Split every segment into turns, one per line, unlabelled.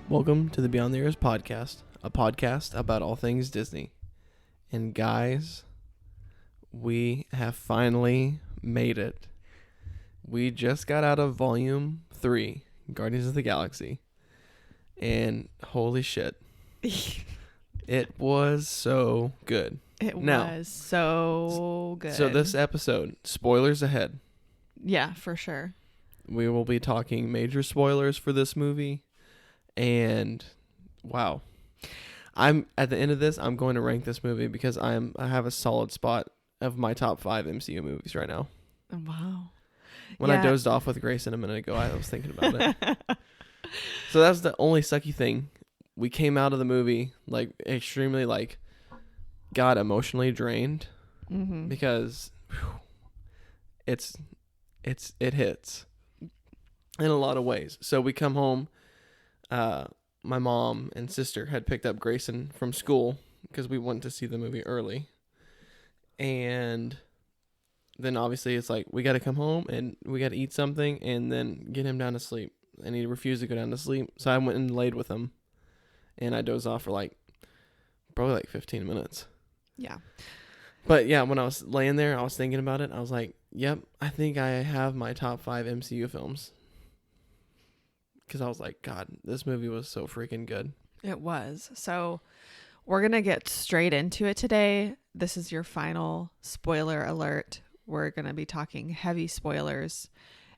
Welcome to the Beyond the Years podcast, a podcast about all things Disney. And guys, we have finally made it. We just got out of Volume 3, Guardians of the Galaxy. And holy shit, it was so good.
It was so good.
So this episode, spoilers ahead.
Yeah, for sure.
We will be talking major spoilers for this movie. And wow, I'm at the end of this, I'm going to rank this movie because I have a solid spot of my top 5 MCU movies right now.
Wow.
When I dozed off with Grayson a minute ago, I was thinking about it. So that's the only sucky thing. We came out of the movie extremely got emotionally drained because it hits in a lot of ways. So we come home. My mom and sister had picked up Grayson from school because we went to see the movie early. And then obviously it's like, we got to come home and we got to eat something and then get him down to sleep. And he refused to go down to sleep. So I went and laid with him and I dozed off for probably 15 minutes.
Yeah.
But yeah, when I was laying there, I was thinking about it. I was like, yep, I think I have my top 5 MCU films. Because I was like, God, this movie was so freaking good.
It was. So we're going to get straight into it today. This is your final spoiler alert. We're going to be talking heavy spoilers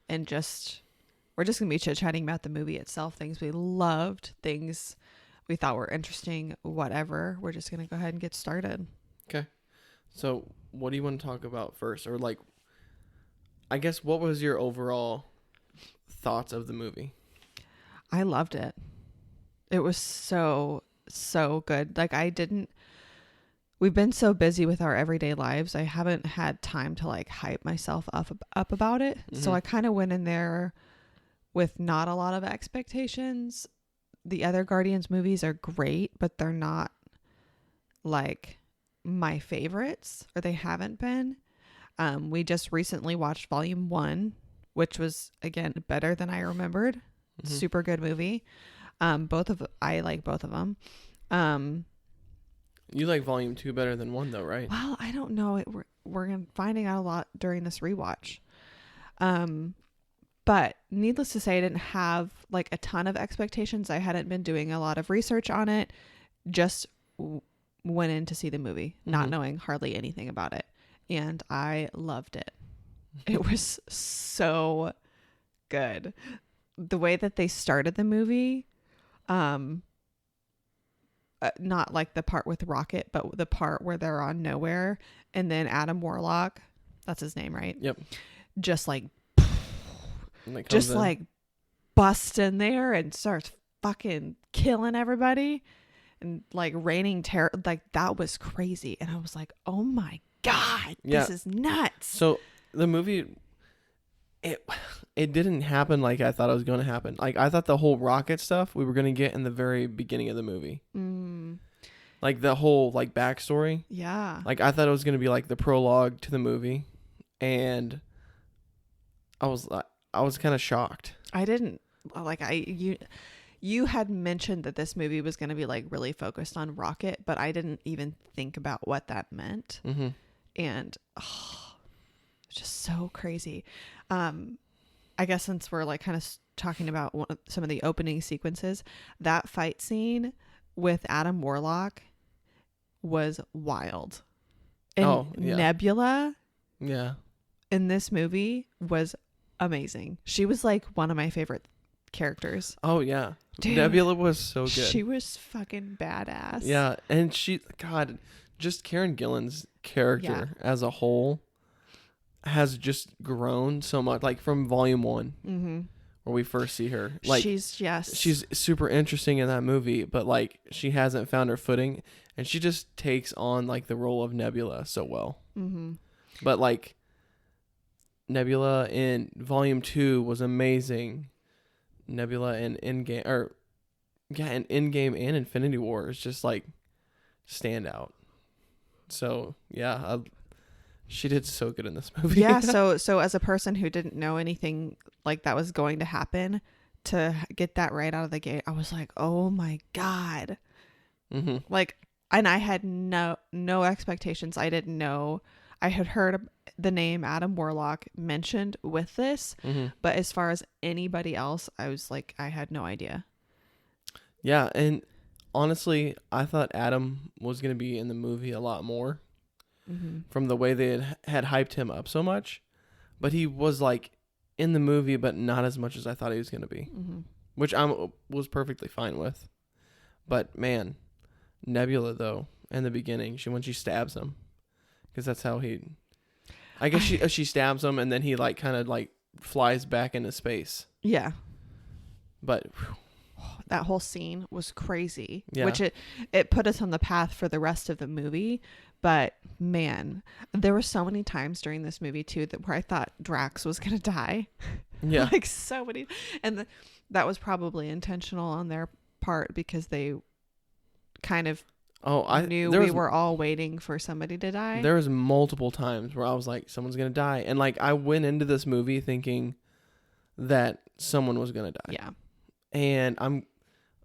and we're just going to be chit-chatting about the movie itself, things we loved, things we thought were interesting, whatever. We're just going to go ahead and get started.
Okay. So what do you want to talk about first? Or I guess what was your overall thoughts of the movie?
I loved it. It was so good. We've been so busy with our everyday lives. I haven't had time to hype myself up about it. Mm-hmm. So I kind of went in there with not a lot of expectations. The other Guardians movies are great, but they're not my favorites, or they haven't been. We just recently watched Volume 1, which was, again, better than I remembered. Mm-hmm. Super good movie. I like both of them.
You like Volume 2 better than 1 though, right?
Well, I don't know. We're finding out a lot during this rewatch. But needless to say, I didn't have a ton of expectations. I hadn't been doing a lot of research on it. Just went in to see the movie, not knowing hardly anything about it. And I loved it. It was so good. The way that they started the movie, not the part with Rocket, but the part where they're on Nowhere, and then Adam Warlock, that's his name, right?
Yep.
Just busts in there and starts fucking killing everybody and raining terror. That was crazy. And I was like, oh my God, this is nuts.
So the movie, it didn't happen like I thought it was going to happen. I thought the whole Rocket stuff we were going to get in the very beginning of the movie. The whole backstory.
Yeah.
I thought it was going to be the prologue to the movie, and I was kind of shocked.
I didn't you had mentioned that this movie was going to be really focused on Rocket, but I didn't even think about what that meant. Mm-hmm. And it's just so crazy. I guess since we're kind of talking about some of the opening sequences, that fight scene with Adam Warlock was wild. And Nebula in this movie was amazing. She was one of my favorite characters.
Oh yeah. Dude, Nebula was so good.
She was fucking badass.
Yeah. And just Karen Gillan's character as a whole has just grown so much, from Volume 1 where we first see her. She's super interesting in that movie, but she hasn't found her footing, and she just takes on the role of Nebula so well. But Nebula in Volume 2 was amazing. Nebula in Endgame, in Endgame and Infinity War is just stand out. So yeah, she did so good in this movie.
Yeah. So as a person who didn't know anything that was going to happen, to get that right out of the gate, I was like, oh my God.
Mm-hmm.
Like, and I had no expectations. I didn't know. I had heard the name Adam Warlock mentioned with this,
Mm-hmm.
but as far as anybody else, I was like, I had no idea.
Yeah, and honestly, I thought Adam was going to be in the movie a lot more from the way they had hyped him up so much. But he was like in the movie, but not as much as I thought he was going to be, which I was perfectly fine with. But man, Nebula though, in the beginning, when she stabs him, because that's how I guess she stabs him and then he like kind of like flies back into space.
Yeah.
But
that whole scene was crazy,
yeah.
which it put us on the path for the rest of the movie. But man, there were so many times during this movie too where I thought Drax was going to die.
Yeah.
Like so many. And that was probably intentional on their part because they kind of knew we were all waiting for somebody to die.
There was multiple times where I was like, someone's going to die. And like, I went into this movie thinking that someone was going to die.
Yeah.
And I'm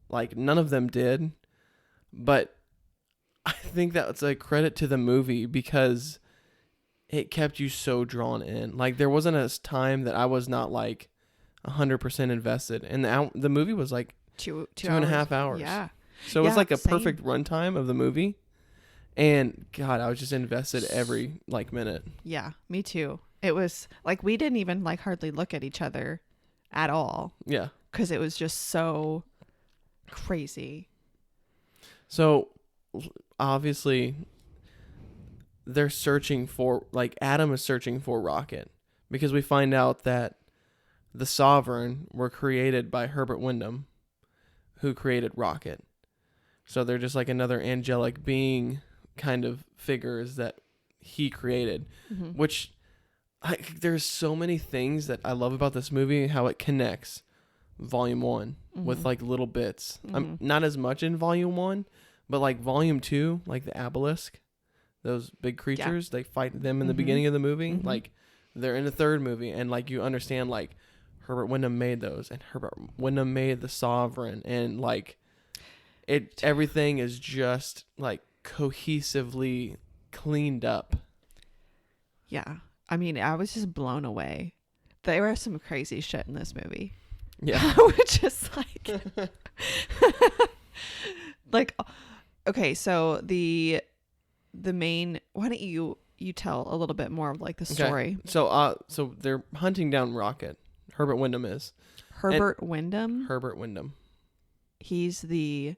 like, none of them did. But I think that's a credit to the movie because it kept you so drawn in. Like, there wasn't a time that I was not like 100% invested. And the movie was like two and a half hours.
Yeah.
So it was like a
same.
perfect runtime of the movie. And God, I was just invested every like minute.
Yeah, me too. It was like we didn't even like hardly look at each other at all.
Yeah.
Because it was just so crazy.
So obviously they're searching for, like, Adam is searching for Rocket because we find out that the Sovereign were created by Herbert Wyndham, who created Rocket. So they're just like another angelic being kind of figures that he created, which there's so many things that I love about this movie, how it connects Volume 1 with like little bits. I'm not as much in Volume 1, but like Volume 2, like the obelisk, those big creatures, they fight them in the beginning of the movie. Like they're in the third movie, and like you understand like Herbert Wyndham made those, and Herbert Wyndham made the Sovereign, and like everything is just like cohesively cleaned up.
Yeah. I mean, I was just blown away. There was some crazy shit in this movie.
Yeah.
I was just like okay, so the main, why don't you tell a little bit more of like the story.
Okay. So they're hunting down Rocket. Herbert Wyndham is.
Herbert Wyndham?
Herbert Wyndham.
He's the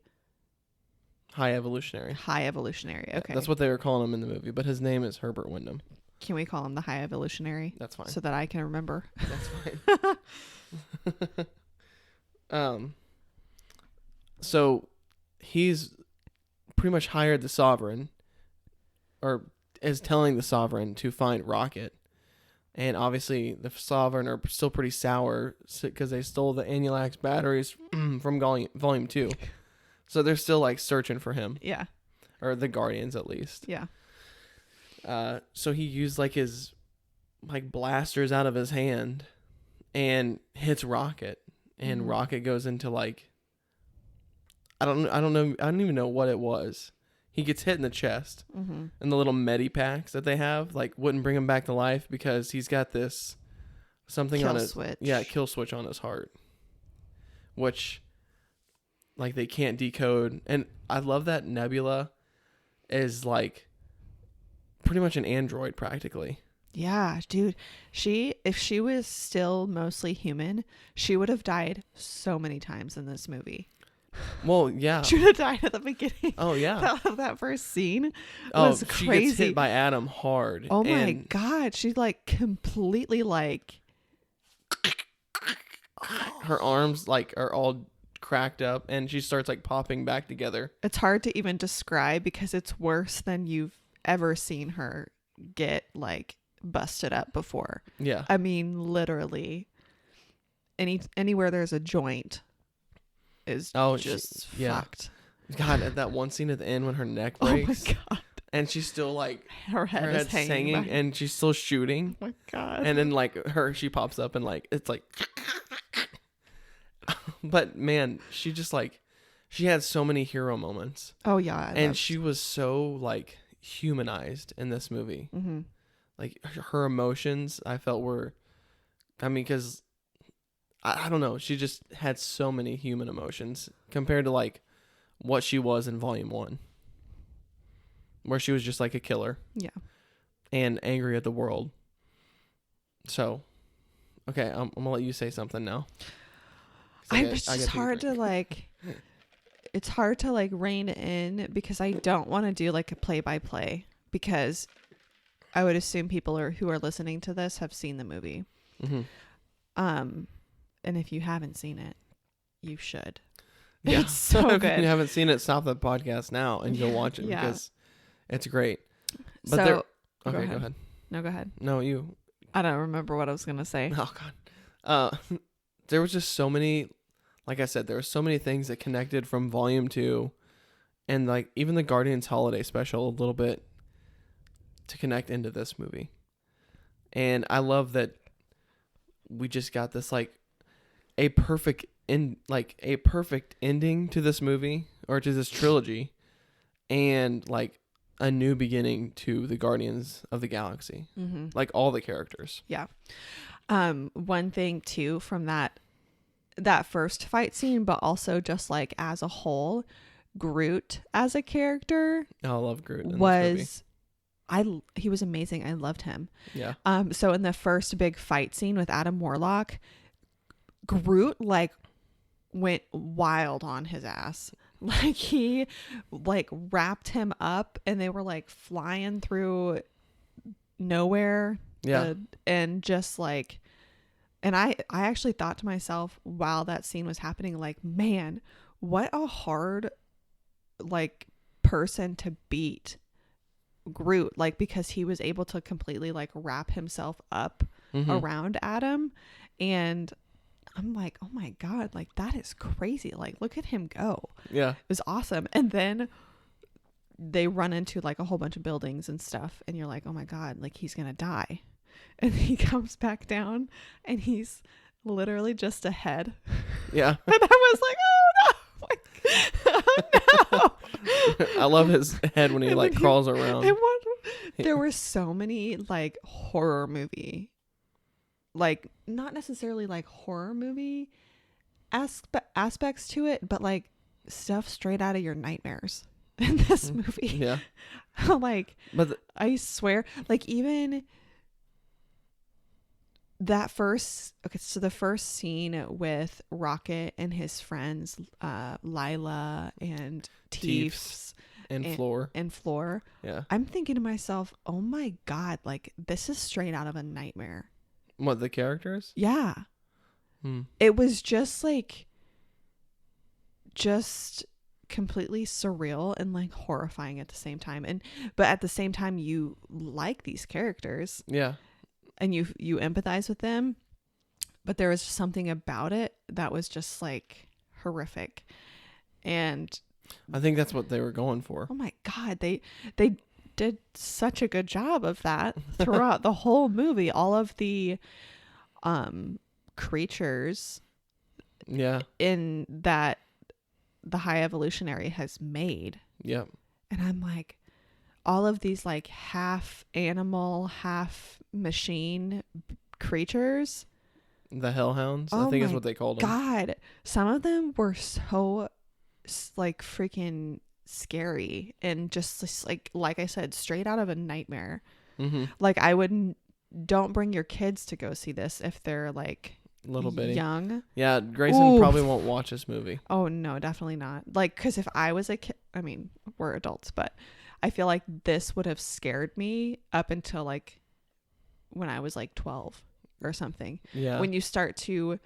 High Evolutionary.
High Evolutionary. Okay.
That's what they were calling him in the movie, but his name is Herbert Wyndham.
Can we call him the High Evolutionary?
That's fine.
So that I can remember.
That's fine. So he's pretty much hired the Sovereign, or is telling the Sovereign to find Rocket. And obviously the Sovereign are still pretty sour because they stole the Anulax batteries from Volume 2. So they're still like searching for him.
Yeah.
Or the Guardians at least.
Yeah.
So he used like his like blasters out of his hand and hits Rocket, and Rocket goes into like I don't know, I don't even know what it was. He gets hit in the chest, and the little medipacks that they have like wouldn't bring him back to life because he's got this something
kill
on his
switch.
Yeah, kill switch on his heart, which like they can't decode. And I love that Nebula is like pretty much an android practically.
Yeah, dude. If she was still mostly human, she would have died so many times in this movie.
Well, yeah.
She would have died at the beginning.
Oh, yeah.
That first scene was crazy.
She gets hit by Adam hard.
Oh my God. She's like completely like
her arms like are all cracked up, and she starts like popping back together.
It's hard to even describe because it's worse than you've ever seen her get like busted up before.
Yeah.
I mean, literally anywhere there's a joint is just fucked.
God, at that one scene at the end when her neck breaks.
Oh my God.
And she's still like
her head's hanging
and she's still shooting.
Oh my God.
And then like she pops up and like it's like But man, she just like, she had so many hero moments.
Oh yeah.
And she was so like humanized in this movie.
Mm-hmm.
Like her emotions, I felt were, I mean, because I don't know, she just had so many human emotions compared to like what she was in Volume 1, where she was just like a killer.
Yeah.
And angry at the world. So, okay, I'm gonna let you say something now.
It's just hard to like. It's hard to like rein in because I don't want to do like a play-by-play because I would assume people who are listening to this have seen the movie.
Mm-hmm.
And if you haven't seen it, you should.
Yeah.
It's so
If
good.
you haven't seen it, stop the podcast now and go watch it because it's great. But
so,
go ahead.
No, go ahead.
No, you.
I don't remember what I was gonna say.
Oh God. There was just so many. Like I said, there were so many things that connected from Volume 2, and like even the Guardians Holiday Special a little bit to connect into this movie. And I love that we just got this like a perfect ending to this movie or to this trilogy, and like a new beginning to the Guardians of the Galaxy.
Mm-hmm.
Like all the characters.
Yeah. One thing too from that first fight scene, but also just like as a whole, Groot as a character
I love Groot in this movie.
He was amazing. I loved him.
Yeah.
So in the first big fight scene with Adam Warlock, Groot like went wild on his ass. Like he like wrapped him up and they were like flying through nowhere.
Yeah.
And just like, and I actually thought to myself while that scene was happening, like, man, what a hard like person to beat Groot, like, because he was able to completely like wrap himself up around Adam. And I'm like, oh my God, like that is crazy. Like, look at him go.
Yeah.
It was awesome. And then they run into like a whole bunch of buildings and stuff. And you're like, oh my God, like he's going to die. And he comes back down and he's literally just a head.
Yeah.
And I was like, oh no. Oh, no.
I love his head when he like crawls around.
There were so many like horror movie, like not necessarily like horror movie aspects to it, but like stuff straight out of your nightmares in this movie.
Yeah.
Like, I swear, like even that the first scene with Rocket and his friends, Lila and Teefs
and Floor.
Yeah. I'm thinking to myself, oh my God, like this is straight out of a nightmare.
What, the characters?
Yeah. It was just like, completely surreal and like horrifying at the same time. But at the same time, you like these characters.
Yeah.
And you empathize with them, but there was something about it that was just like horrific. And
I think that's what they were going for.
Oh my God, they did such a good job of that throughout the whole movie. All of the creatures in that the High Evolutionary has made.
Yep.
And I'm like, all of these like half animal, half machine creatures.
The Hellhounds, I think is what they called them.
God, some of them were so like freaking scary and just like I said, straight out of a nightmare. Like don't bring your kids to go see this if they're like
little bitty
young.
Yeah, Grayson probably won't watch this movie.
Oh no, definitely not. Like, because if I was a kid, I mean, we're adults, but I feel like this would have scared me up until like when I was like 12 or something.
Yeah.
When you start to,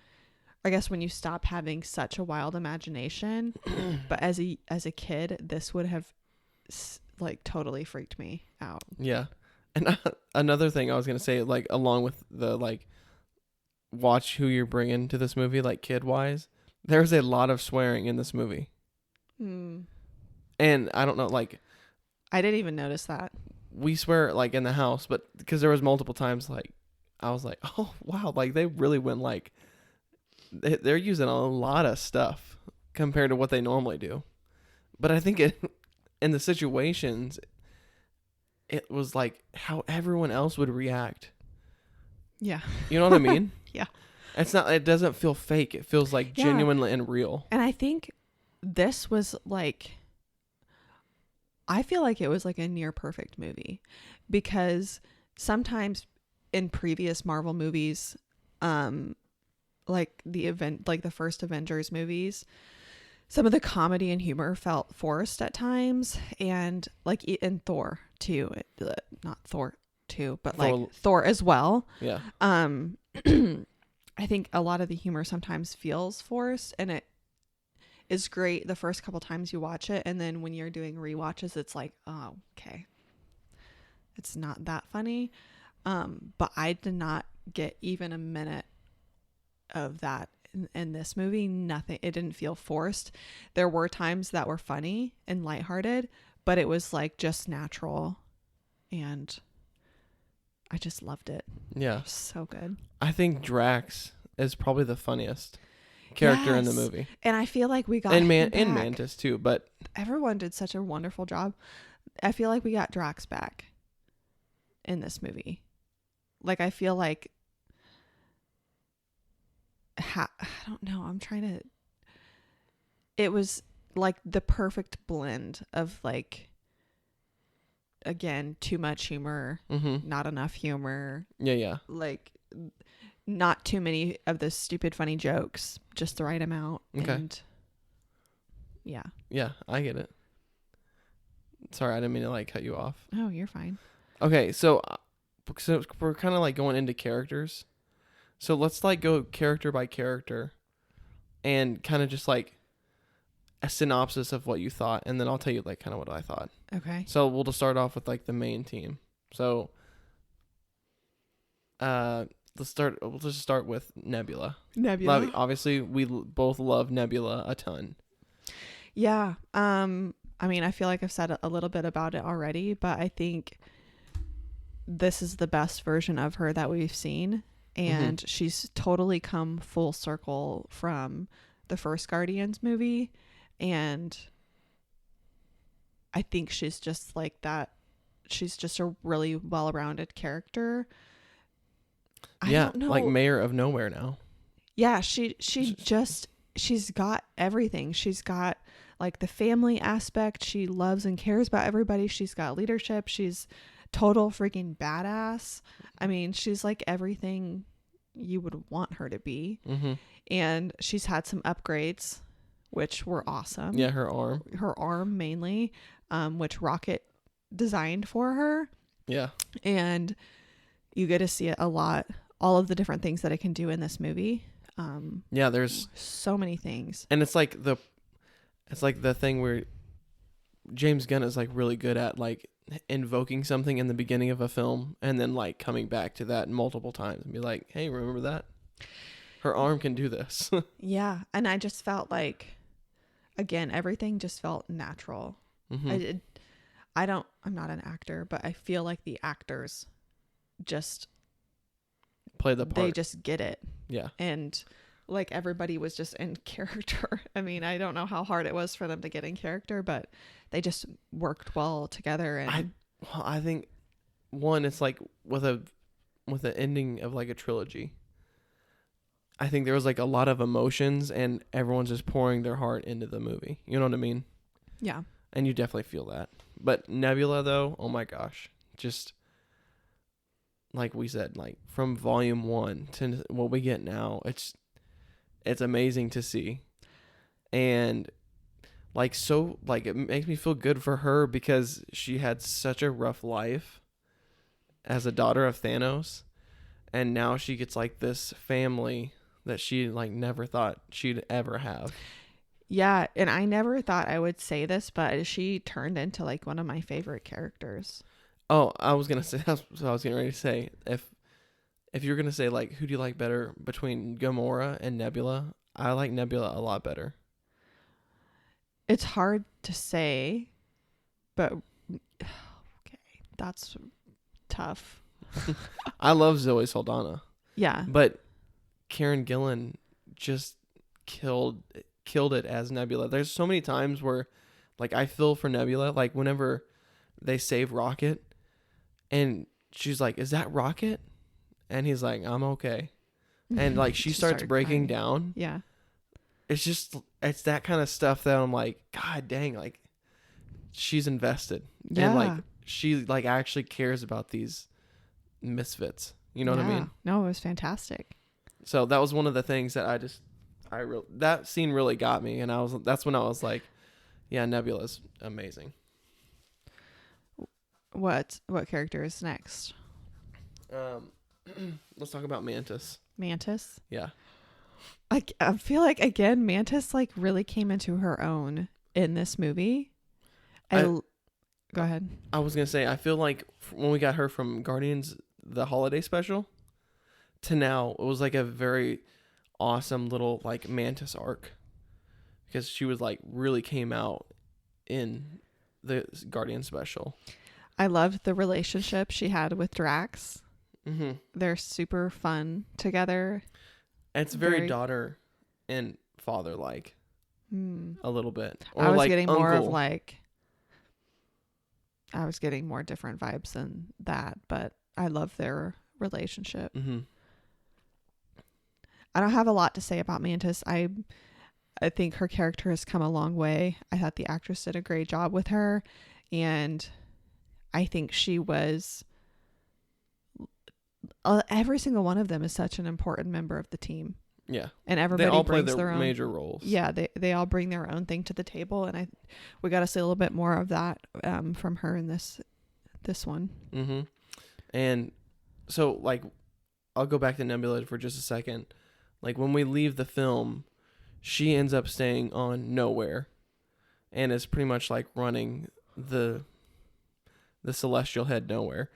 I guess when you stop having such a wild imagination, but as a kid, this would have like totally freaked me out.
Yeah. And another thing I was going to say, like, along with the, like, watch who you're bringing to this movie, like, kid-wise, there's a lot of swearing in this movie. And I don't know, like...
I didn't even notice that.
We swear, like, in the house, but because there was multiple times, like, I was like, oh, wow, like, they really went, like, they're using a lot of stuff compared to what they normally do. But I think in the situations, it was like how everyone else would react.
Yeah.
You know what I mean?
Yeah.
It doesn't feel fake. It feels like genuine and real.
And I think this was like, I feel like it was like a near perfect movie, because sometimes in previous Marvel movies, like the first Avengers movies, some of the comedy and humor felt forced at times, and like in Thor too, not Thor 2, but like Thor as well.
Yeah.
I think a lot of the humor sometimes feels forced, and it is great the first couple times you watch it, and then when you're doing rewatches, it's like, oh, okay, it's not that funny. But I did not get even a minute of that in this movie. Nothing. It didn't feel forced. There were times that were funny and lighthearted, but it was like just natural, and I just loved it.
Yeah.
So good.
I think Drax is probably the funniest character in the movie.
And I feel like we got
and Mantis too, but
everyone did such a wonderful job. I feel like we got Drax back in this movie. Like, I feel like I don't know. It was like the perfect blend of like, again, too much humor, not enough humor.
Yeah.
Like, not too many of the stupid funny jokes, just the right amount.
Okay.
And yeah.
Yeah, I get it. Sorry, I didn't mean to like cut you off.
Oh, you're fine.
Okay, so we're kind of like going into characters. So let's like go character by character and kind of just like a synopsis of what you thought, and then I'll tell you like kind of what I thought.
Okay.
So we'll just start off with like the main team. So we'll just start with Nebula. Obviously, we both love Nebula a ton.
Yeah. I mean, I feel like I've said a little bit about it already, but I think this is the best version of her that we've seen. And she's totally come full circle from the first Guardians movie. And I think she's just like that. She's just a really well-rounded character. I don't know.
Like Mayor of Nowhere now.
Yeah, she's got everything. She's got like the family aspect. She loves and cares about everybody. She's got leadership. She's total freaking badass. I mean, she's like everything you would want her to be. And she's had some upgrades, which were awesome.
Yeah, her arm
mainly, which Rocket designed for her.
Yeah. And
you get to see it a lot, all of the different things that it can do in this movie.
Yeah, there's
so many things.
And it's like the thing where James Gunn is like really good at like invoking something in the beginning of a film and then like coming back to that multiple times and be like, hey, remember that? Her arm can do this.
Yeah. And I just felt like, again, everything just felt natural. I'm not an actor, but I feel like the actors just
play the part.
They just get it.
Yeah.
And like everybody was just in character. I mean, I don't know how hard it was for them to get in character, but they just worked well together. And
I think one, it's like with an ending of like a trilogy. I think there was like a lot of emotions and everyone's just pouring their heart into the movie. You know what I mean?
Yeah.
And you definitely feel that. But Nebula though, oh my gosh, just like we said, like from volume 1 to what we get now, it's amazing to see. And like, so like it makes me feel good for her because she had such a rough life as a daughter of Thanos, and now she gets like this family that she like never thought she'd ever have.
Yeah, and I never thought I would say this, but she turned into like one of my favorite characters.
Oh, I was gonna say, that's what I was getting ready to say. If you're gonna say like who do you like better between Gamora and Nebula, I like Nebula a lot better.
It's hard to say, but okay, that's tough.
I love Zoe Saldana.
Yeah.
But Karen Gillan just killed it as Nebula. There's so many times where like I feel for Nebula, like whenever they save Rocket and she's like, "Is that Rocket?" And he's like, "I'm okay." And like she starts breaking down.
Yeah.
It's that kind of stuff that I'm like, God dang, like she's invested.
Yeah.
And like she like actually cares about these misfits. You know what I mean?
No, it was fantastic.
So that was one of the things that that scene really got me, and that's when I was like, yeah, Nebula's amazing.
What character is next?
Let's talk about Mantis.
Mantis?
Yeah.
I feel like again Mantis like really came into her own in this movie. Go ahead.
I was going to say, I feel like when we got her from Guardians, the holiday special, to now, it was like a very awesome little like Mantis arc. Because she was like really came out in the Guardian special.
I loved the relationship she had with Drax.
Mm-hmm.
They're super fun together.
It's very daughter and father like. A little bit. Or
I was
like
getting
uncle.
more of like, I was getting more different vibes than that, but I love their relationship.
Mm-hmm.
I don't have a lot to say about Mantis. I think her character has come a long way. I thought the actress did a great job with her, and I think she was every single one of them is such an important member of the team.
Yeah.
And everybody
they all play
brings their own
major roles.
Yeah, they all bring their own thing to the table, and we got to see a little bit more of that from her in this one.
Mm-hmm. And so like I'll go back to Nebula for just a second. Like when we leave the film, she ends up staying on Nowhere and is pretty much like running the Celestial Head Nowhere.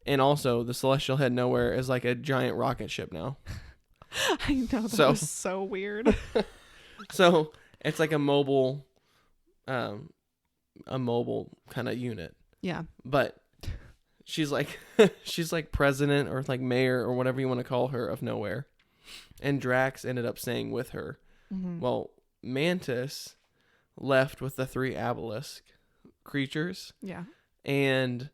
And also the Celestial Head Nowhere is like a giant rocket ship now.
I know, that was so weird.
So it's like a mobile kind of unit.
Yeah.
But she's like she's like president or like mayor or whatever you want to call her of Nowhere. And Drax ended up staying with her. Mm-hmm. Well, Mantis left with the 3 obelisk creatures.
Yeah.
And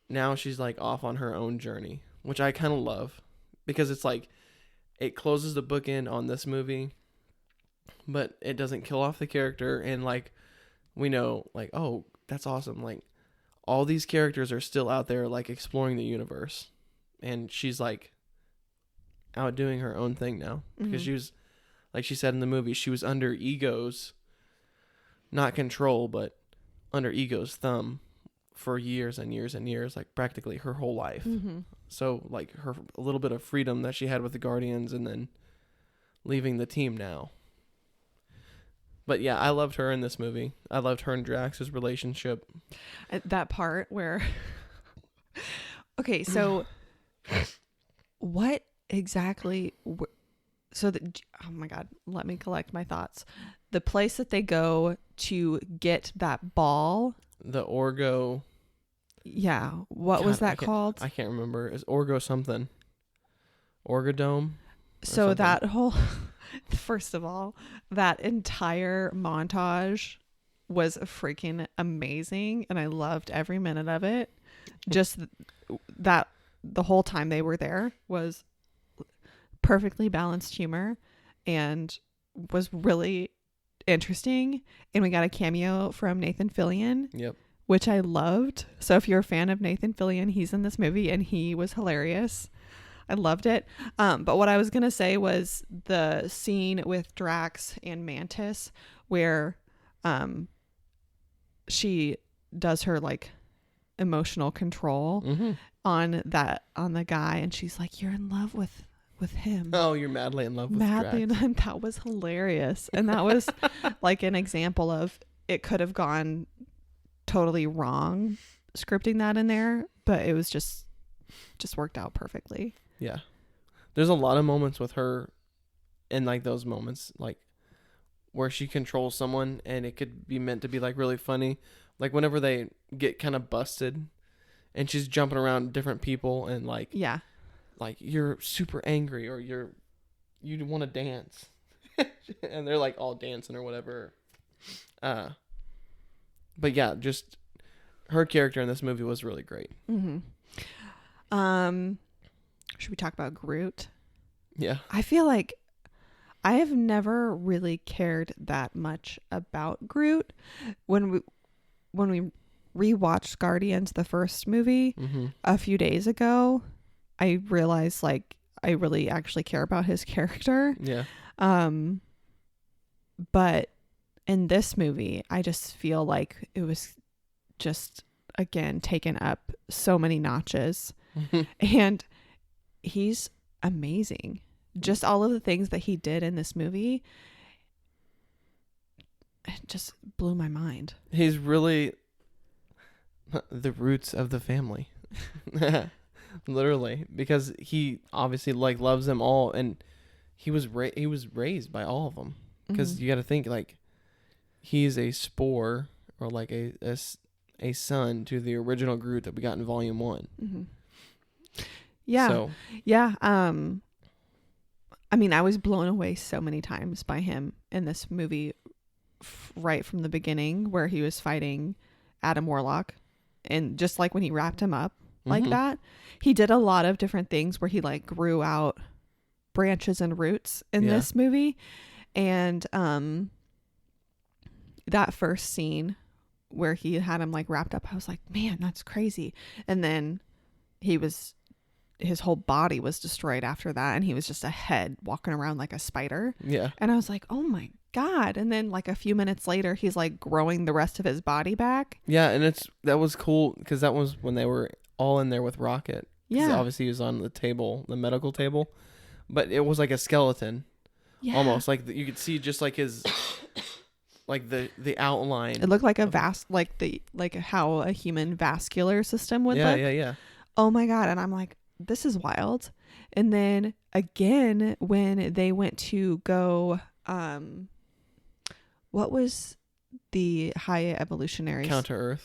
now she's like off on her own journey, which I kind of love because it's like it closes the bookend on this movie, but it doesn't kill off the character. And like we know, like, oh, that's awesome. Like all these characters are still out there like exploring the universe, and she's like out doing her own thing now because she was, like she said in the movie, she was under Ego's not control, but under Ego's thumb for years and years and years, like practically her whole life. Mm-hmm. So like a little bit of freedom that she had with the Guardians and then leaving the team now. But yeah, I loved her in this movie. I loved her and Drax's relationship.
That part where okay, so what exactly oh my God, let me collect my thoughts. The place that they go to get that ball,
the Orgo.
Yeah. What was that called?
I can't remember. It's Orgo something. Orgodome?
So something. That whole, first of all, that entire montage was freaking amazing. And I loved every minute of it. Just that the whole time they were there was perfectly balanced humor and was really interesting. And we got a cameo from Nathan Fillion.
Yep.
Which I loved. So if you're a fan of Nathan Fillion, he's in this movie and he was hilarious. I loved it. But what I was going to say was the scene with Drax and Mantis where she does her like emotional control on the guy, and she's like, "You're in love with him."
Oh, you're madly in love with Drax.
And that was hilarious. And that was like an example of it could have gone totally wrong scripting that in there, but it was just worked out perfectly.
Yeah. There's a lot of moments with her in like those moments like where she controls someone and it could be meant to be like really funny. Like whenever they get kind of busted and she's jumping around different people and like,
yeah,
like you're super angry or you want to dance and they're like all dancing or whatever. But yeah, just her character in this movie was really great.
Mm-hmm. Should we talk about Groot?
Yeah.
I feel like I have never really cared that much about Groot. When we rewatched Guardians, the first movie, a few days ago, I realized like I really actually care about his character.
Yeah.
But in this movie, I just feel like it was just again taken up so many notches. And he's amazing. Just all of the things that he did in this movie, it just blew my mind.
He's really the roots of the family. Literally, because he obviously like loves them all, and he was raised by all of them. Because you got to think like he's a spore or like a son to the original Groot that we got in Volume 1.
Mm-hmm. Yeah.
So,
yeah. I mean, I was blown away so many times by him in this movie, right from the beginning, where he was fighting Adam Warlock, and just like when he wrapped him up like that, he did a lot of different things where he like grew out branches and roots in this movie. And that first scene where he had him like wrapped up, I was like, man, that's crazy. And then his whole body was destroyed after that, and he was just a head walking around like a spider.
Yeah.
And I was like, oh my God. And then like a few minutes later, he's like growing the rest of his body back.
Yeah, and that was cool because that was when they were all in there with Rocket. Yeah. Obviously he was on the table, the medical table, but it was like a skeleton. Yeah. Almost like you could see just like his like the outline.
It looked like like how a human vascular system would look.
Yeah.
Oh my God. And I'm like, this is wild. And then again, when they went to go, what was the high evolutionary
Counter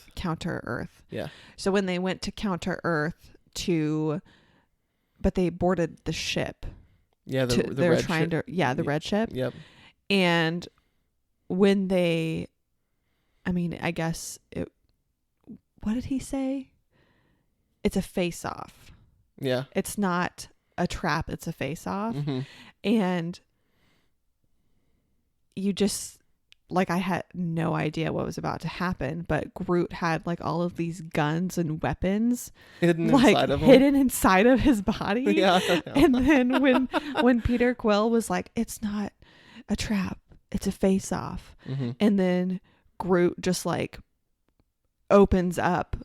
Earth? Yeah.
So when they went to Counter Earth but they boarded the ship.
Yeah, the
they're
red
trying
ship.
to the red ship.
Yep.
And when I guess what did he say? It's a face-off.
Yeah.
It's not a trap, it's a face-off.
Mm-hmm.
And you just like, I had no idea what was about to happen, but Groot had like all of these guns and weapons
hidden
inside of his body.
Yeah.
And then when Peter Quill was like, it's not a trap, it's a face-off. Mm-hmm. And then Groot just like opens up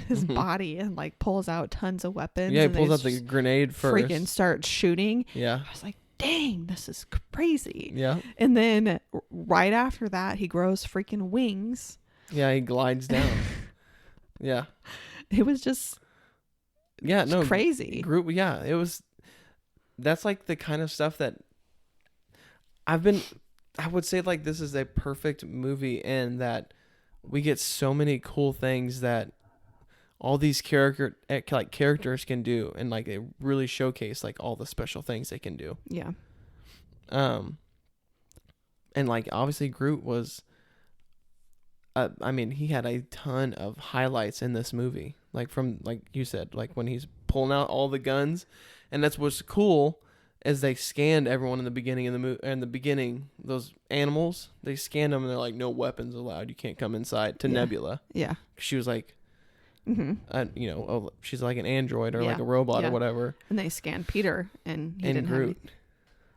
his body and like pulls out tons of weapons.
Yeah, he pulls out the grenade first.
Freaking starts shooting.
Yeah.
I was like, dang, this is crazy.
Yeah.
And then right after that, he grows freaking wings.
Yeah, he glides down. Yeah.
It was just crazy.
Groot, yeah, it was. That's like the kind of stuff that I would say like this is a perfect movie in that we get so many cool things that all these characters can do, and like they really showcase like all the special things they can do.
Yeah.
And like obviously Groot was he had a ton of highlights in this movie, like from like you said, like when he's pulling out all the guns, and that's what's cool is they scanned everyone in the beginning of the movie. In the beginning, those animals, they scanned them and they're like, no weapons allowed, you can't come inside. To Nebula. Yeah. She was like, she's like an android or like a robot or whatever.
And they scanned Peter and he didn't
Groot.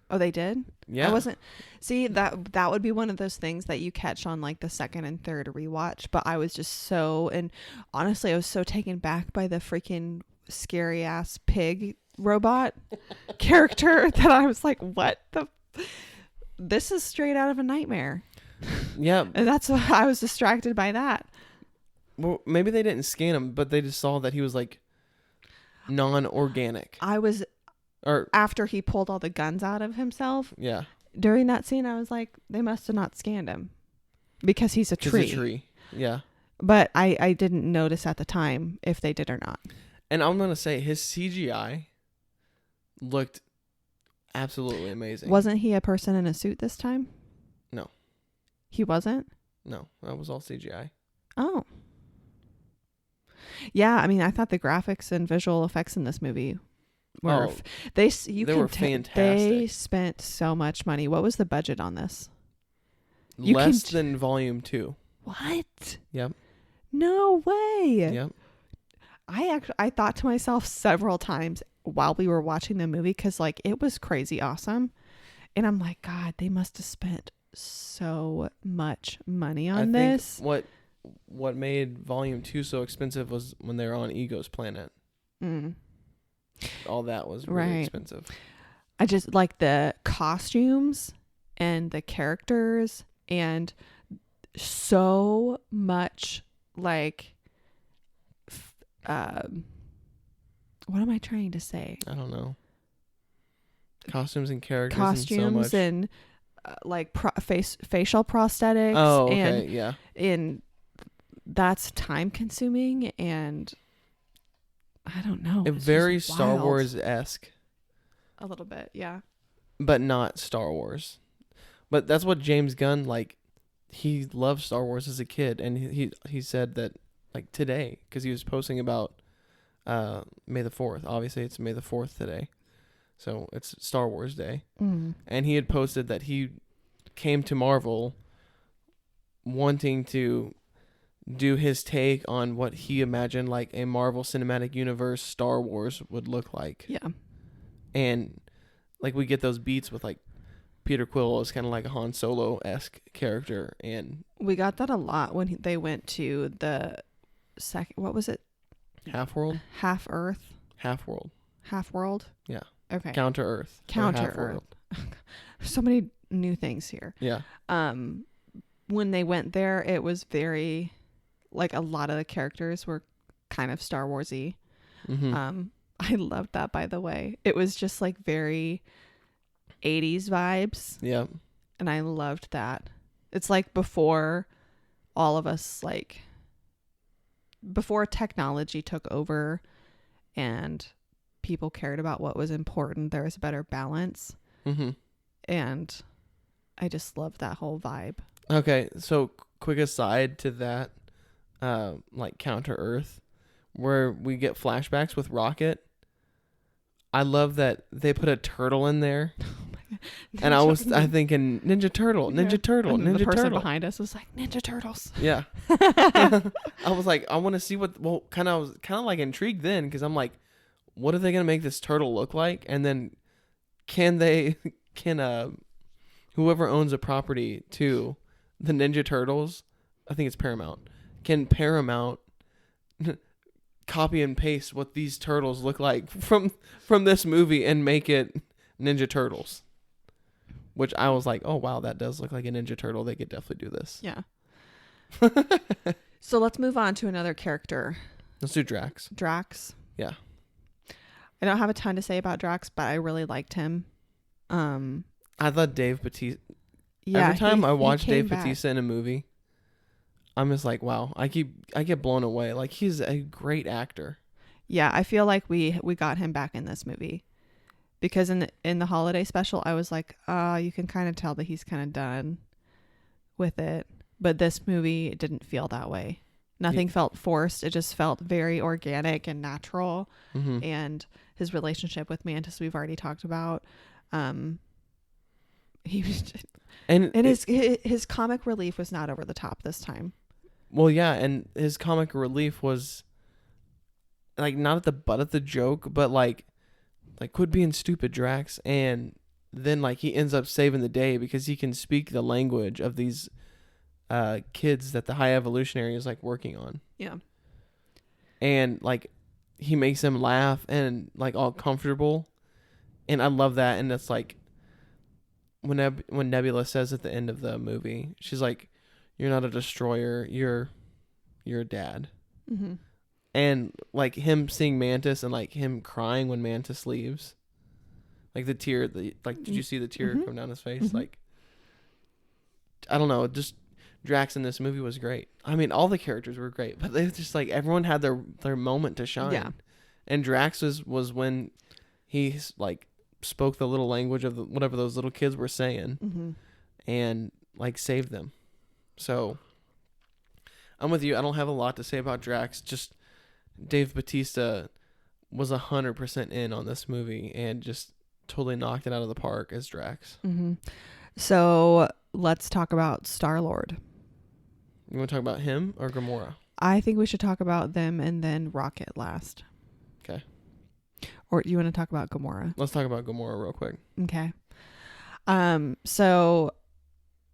Oh, they did?
Yeah.
I wasn't. See, that would be one of those things that you catch on like the second and third rewatch. But I was just and honestly, I was so taken back by the freaking scary ass pig robot character that I was like, what this is straight out of a nightmare.
Yeah.
And that's why I was distracted by that.
Well, maybe they didn't scan him, but they just saw that he was like non-organic. After
he pulled all the guns out of himself.
Yeah.
During that scene, I was like, they must have not scanned him because he's a tree.
He's a tree. Yeah.
But I didn't notice at the time if they did or not.
And I'm going to say his CGI looked absolutely amazing.
Wasn't he a person in a suit this time?
No.
He wasn't?
No, that was all CGI.
Oh. Yeah, I mean, I thought the graphics and visual effects in this movie were they were fantastic. They spent so much money. What was the budget on this?
Less than Volume 2.
What?
Yep.
No way.
Yep.
I thought to myself several times while we were watching the movie, because like it was crazy awesome, and I'm like, God, they must have spent so much money on this.
What made Volume 2 so expensive was when they were on Ego's planet. All that was really expensive.
I just like the costumes and the characters, and so much like what am I trying to say?
I don't know. Costumes and characters and so much.
Like facial prosthetics.
Oh, okay, yeah.
And that's time consuming, and I don't know.
It's very Star Wars-esque.
A little bit, yeah.
But not Star Wars. But that's what James Gunn, like, he loved Star Wars as a kid, and he said that, like, today, because he was posting about May the 4th. Obviously, it's May the 4th today. So it's Star Wars Day. And he had posted that he came to Marvel wanting to do his take on what he imagined like a Marvel Cinematic Universe Star Wars would look like.
Yeah.
And like we get those beats with like Peter Quill is kind of like a Han Solo-esque character, and
we got that a lot when they went to the second, what was it?
Half-World?
Half-Earth?
Half-World.
Half-World?
Yeah.
Okay.
Counter-Earth.
Counter-Earth. So many new things here.
Yeah.
When they went there, it was very, like, a lot of the characters were kind of Star Wars-y. I loved that, by the way. It was just like very 80s vibes.
Yeah.
And I loved that. It's like before all of us, like, before technology took over and people cared about what was important, there was a better balance. And I just love that whole vibe.
Okay, so quick aside to that, like Counter-Earth, where we get flashbacks with Rocket. I love that they put a turtle in there. Oh my God. And I thinking Ninja Turtle, Ninja Turtle,
and
Ninja
the person
Turtle.
behind us was like, Ninja Turtles.
Yeah. I was like, I want to see I was kind of like intrigued then, because I'm like, what are they going to make this turtle look like? And then can whoever owns a property to the Ninja Turtles, I think it's Paramount, can Paramount copy and paste what these turtles look like from this movie and make it Ninja Turtles? Which I was like, oh wow, that does look like a Ninja Turtle. They could definitely do this.
Yeah. So let's move on to another character.
Let's do Drax.
Drax.
Yeah.
I don't have a ton to say about Drax, but I really liked him.
I thought Dave Bautista.
Yeah,
every time I watch Dave Bautista in a movie, I'm just like, wow, I get blown away. Like, he's a great actor.
Yeah, I feel like we got him back in this movie, because in the holiday special, I was like, you can kind of tell that he's kind of done with it. But this movie, it didn't feel that way. Nothing felt forced. It just felt very organic and natural. And his relationship with Mantis, we've already talked about. He was just, and his comic relief was not over the top this time.
Well, yeah, and his comic relief was like not at the butt of the joke, but like quit being stupid, Drax, and then like he ends up saving the day because he can speak the language of these kids that the High Evolutionary is like working on.
Yeah.
And like he makes them laugh and like all comfortable, and I love that. And it's like when Nebula says at the end of the movie, she's like, "You're not a destroyer. You're a dad." And like him seeing Mantis and like him crying when Mantis leaves, like the tear, did you see the tear come down his face? Like, I don't know, just Drax in this movie was great. I mean, all the characters were great, but they just like everyone had their moment to shine.
Yeah.
And Drax was when he's like spoke the little language of whatever those little kids were saying,
Mm-hmm.
and like saved them. So I'm with you. I don't have a lot to say about Drax. Just Dave Bautista was 100% in on this movie and just totally knocked it out of the park as Drax.
Mm-hmm. So let's talk about Star-Lord.
You want to talk about him or Gamora?
I think we should talk about them and then Rocket last.
Okay.
Or do you want to talk about Gamora?
Let's talk about Gamora real quick.
Okay. So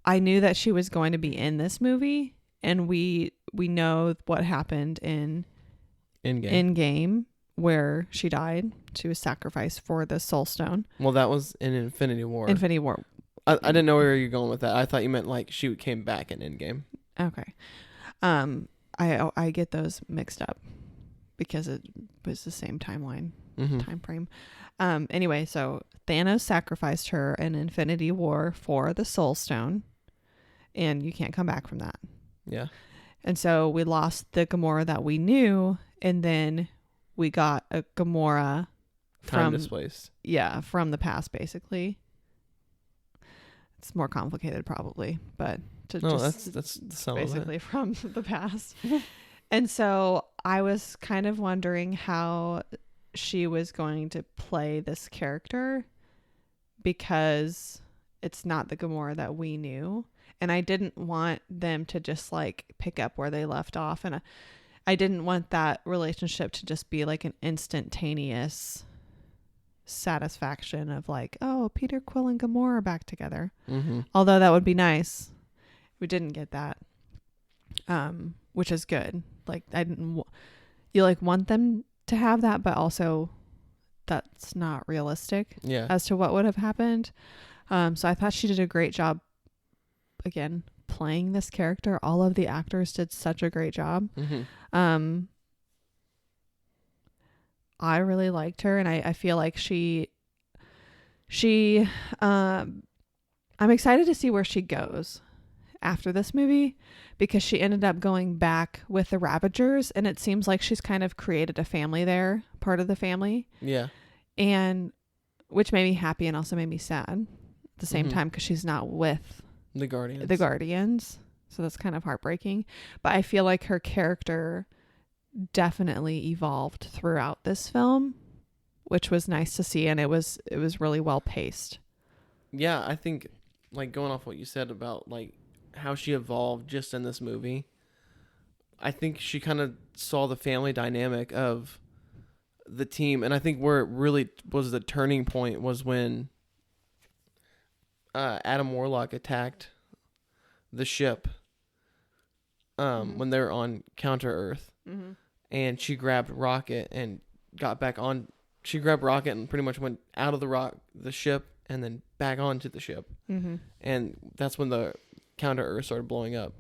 I knew that she was going to be in this movie, and we know what happened in Endgame, where she died. She was sacrificed for the Soul Stone.
Well, that was in Infinity War.
Infinity War.
I didn't know where you're going with that. I thought you meant like she came back in Endgame.
Okay. I get those mixed up because it was the same time frame. Anyway, so Thanos sacrificed her in Infinity War for the Soul Stone, and you can't come back from that.
Yeah.
And so we lost the Gamora that we knew, and then we got a Gamora
Time displaced.
Yeah, from the past, basically. It's more complicated, probably, but
that's the sum
basically from the past. And so I was kind of wondering how she was going to play this character, because it's not the Gamora that we knew. And I didn't want them to just like pick up where they left off. And I didn't want that relationship to just be like an instantaneous satisfaction of like, oh, Peter Quill and Gamora are back together.
Mm-hmm.
Although that would be nice. We didn't get that. Which is good. Like you like want them to have that, but also that's not realistic as to what would have happened. So I thought she did a great job, again, playing this character. All of the actors did such a great job.
Mm-hmm.
I really liked her, and I feel like I'm excited to see where she goes after this movie, because she ended up going back with the Ravagers, and it seems like she's kind of created a family there, part of the family.
Yeah.
And which made me happy and also made me sad at the same time, because she's not with
the Guardians.
So that's kind of heartbreaking. But I feel like her character definitely evolved throughout this film, which was nice to see, and it was really well paced.
Yeah, I think like going off what you said about like how she evolved just in this movie, I think she kind of saw the family dynamic of the team, and I think where it really was the turning point was when Adam Warlock attacked the ship when they were on Counter Earth.
Mm-hmm.
And she grabbed Rocket and got back on. She grabbed Rocket and pretty much went out of the ship and then back onto the ship.
Mm-hmm.
And that's when the Counter Earth started blowing up.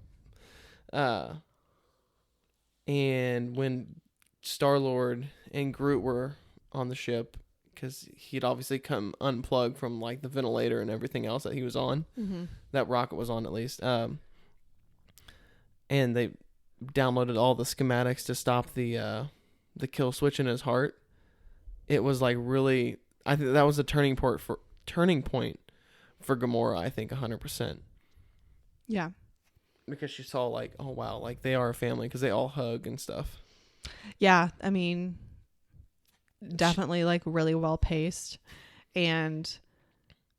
And when Star-Lord and Groot were on the ship, because he'd obviously come unplugged from like the ventilator and everything else that he was on, that Rocket was on at least. And they downloaded all the schematics to stop the kill switch in his heart. It was like really, I think that was a turning point for Gamora. I think 100%.
Yeah,
because she saw like, oh wow, like they are a family because they all hug and stuff.
Yeah, I mean, definitely like really well paced, and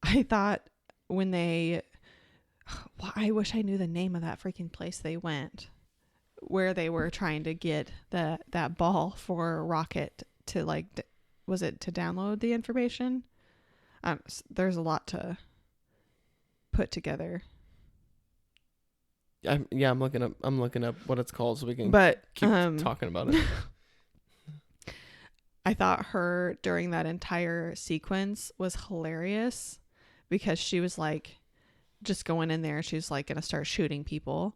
I thought when I wish I knew the name of that freaking place they went, where they were trying to get that ball for Rocket to like, was it to download the information? There's a lot to put together.
I'm looking up what it's called so we can keep talking about it.
I thought her during that entire sequence was hilarious, because she was like just going in there. She's like going to start shooting people.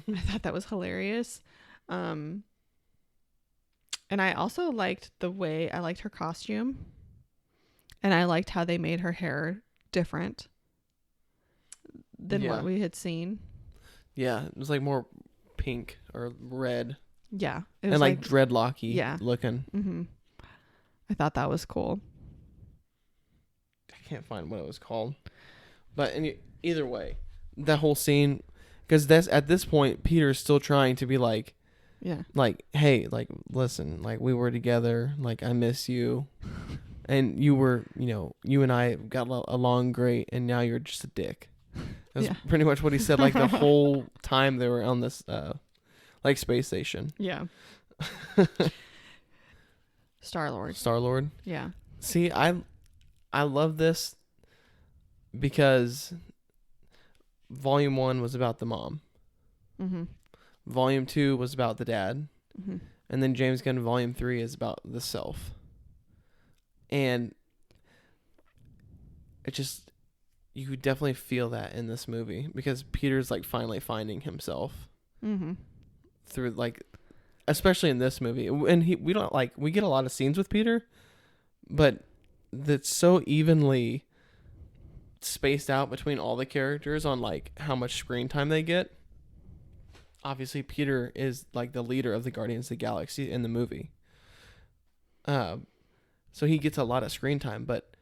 I thought that was hilarious. And I also liked her costume, and I liked how they made her hair different than what we had seen. Yeah,
it was like more pink or red.
Yeah. It
was and like dreadlocky looking.
Mm-hmm. I thought that was cool.
can't find what it was called. But either way, that whole scene, because that's at this point, Peter's still trying to be like,
Yeah.
like, hey, like, listen, like, we were together, like, I miss you, and you were, you and I got along great, and now you're just a dick. That's pretty much what he said, like, the whole time they were on this, like, space station.
Yeah. Star-Lord.
Star-Lord.
Yeah.
See, I love this because Volume 1 was about the mom.
Mm-hmm.
Volume 2 was about the dad.
Mm-hmm.
And then James Gunn Volume 3 is about the self. And it just, you could definitely feel that in this movie because Peter's like finally finding himself.
Mm-hmm.
Through like, especially in this movie. And we get a lot of scenes with Peter, but that's so evenly spaced out between all the characters on like how much screen time they get. Obviously, Peter is like the leader of the Guardians of the Galaxy in the movie. So he gets a lot of screen time, but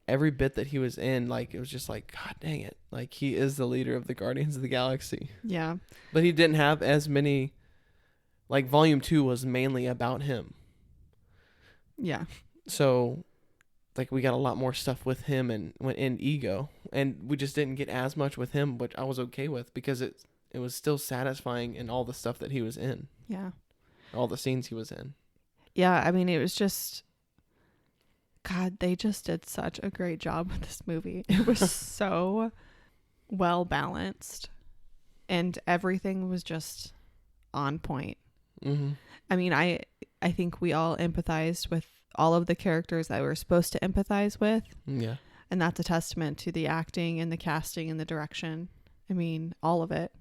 every bit that he was in, like, it was just like, God dang it. Like, he is the leader of the Guardians of the Galaxy.
Yeah.
But he didn't have as many, like, Volume 2 was mainly about him.
Yeah.
So, like, we got a lot more stuff with him and in Ego. And we just didn't get as much with him, which I was okay with because it was still satisfying in all the stuff that he was in.
Yeah.
All the scenes he was in.
Yeah, I mean, it was just, God, they just did such a great job with this movie. It was so well balanced and everything was just on point.
Mm-hmm.
I mean, I think we all empathized with all of the characters that we were supposed to empathize with.
Yeah.
And that's a testament to the acting and the casting and the direction. I mean, all of it.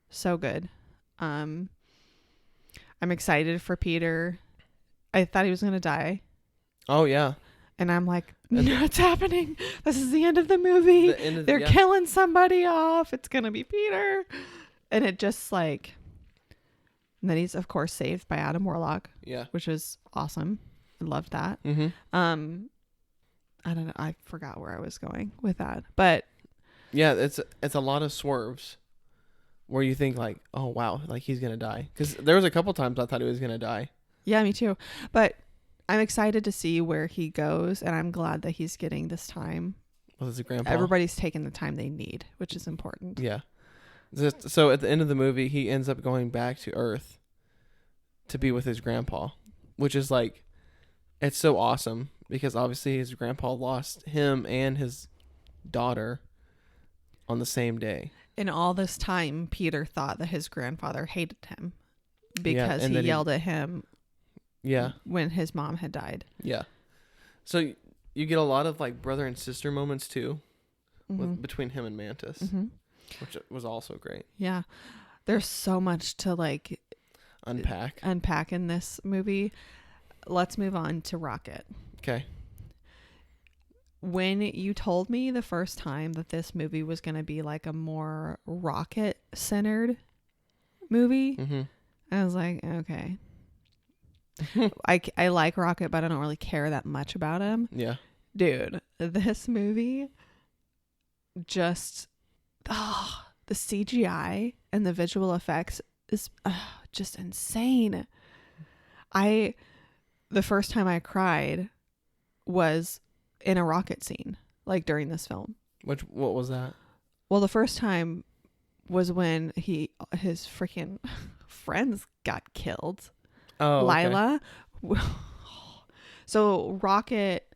So good. I'm excited for Peter. I thought he was going to die.
Oh, yeah.
And I'm like, no, it's happening. This is the end of the movie. They're killing somebody off. It's going to be Peter. And it just like, and then he's of course saved by Adam Warlock.
Yeah.
Which is awesome. I loved that.
Mm-hmm.
I don't know. I forgot where I was going with that, but
yeah, it's a lot of swerves where you think like, oh wow, like he's going to die. Cause there was a couple times I thought he was going to die.
Yeah, me too. But I'm excited to see where he goes, and I'm glad that he's getting this time.
Well, his grandpa.
Everybody's taking the time they need, which is important.
Yeah. So at the end of the movie, he ends up going back to Earth to be with his grandpa, which is like, it's so awesome because obviously his grandpa lost him and his daughter on the same day.
And all this time, Peter thought that his grandfather hated him because he yelled at him.
Yeah.
When his mom had died.
Yeah. So you get a lot of like brother and sister moments too,
mm-hmm.
between him and Mantis,
mm-hmm.
which was also great.
Yeah. There's so much to like unpack in this movie. Let's move on to Rocket.
Okay.
When you told me the first time that this movie was going to be like a more Rocket centered movie,
mm-hmm.
I was like, okay. I like Rocket, but I don't really care that much about him.
Yeah.
Dude, this movie just, the CGI and the visual effects is just insane. The first time I cried was in a Rocket scene, like during this film.
What was that?
Well, the first time was when his freaking friends got killed.
Oh,
Lila. Okay. So Rocket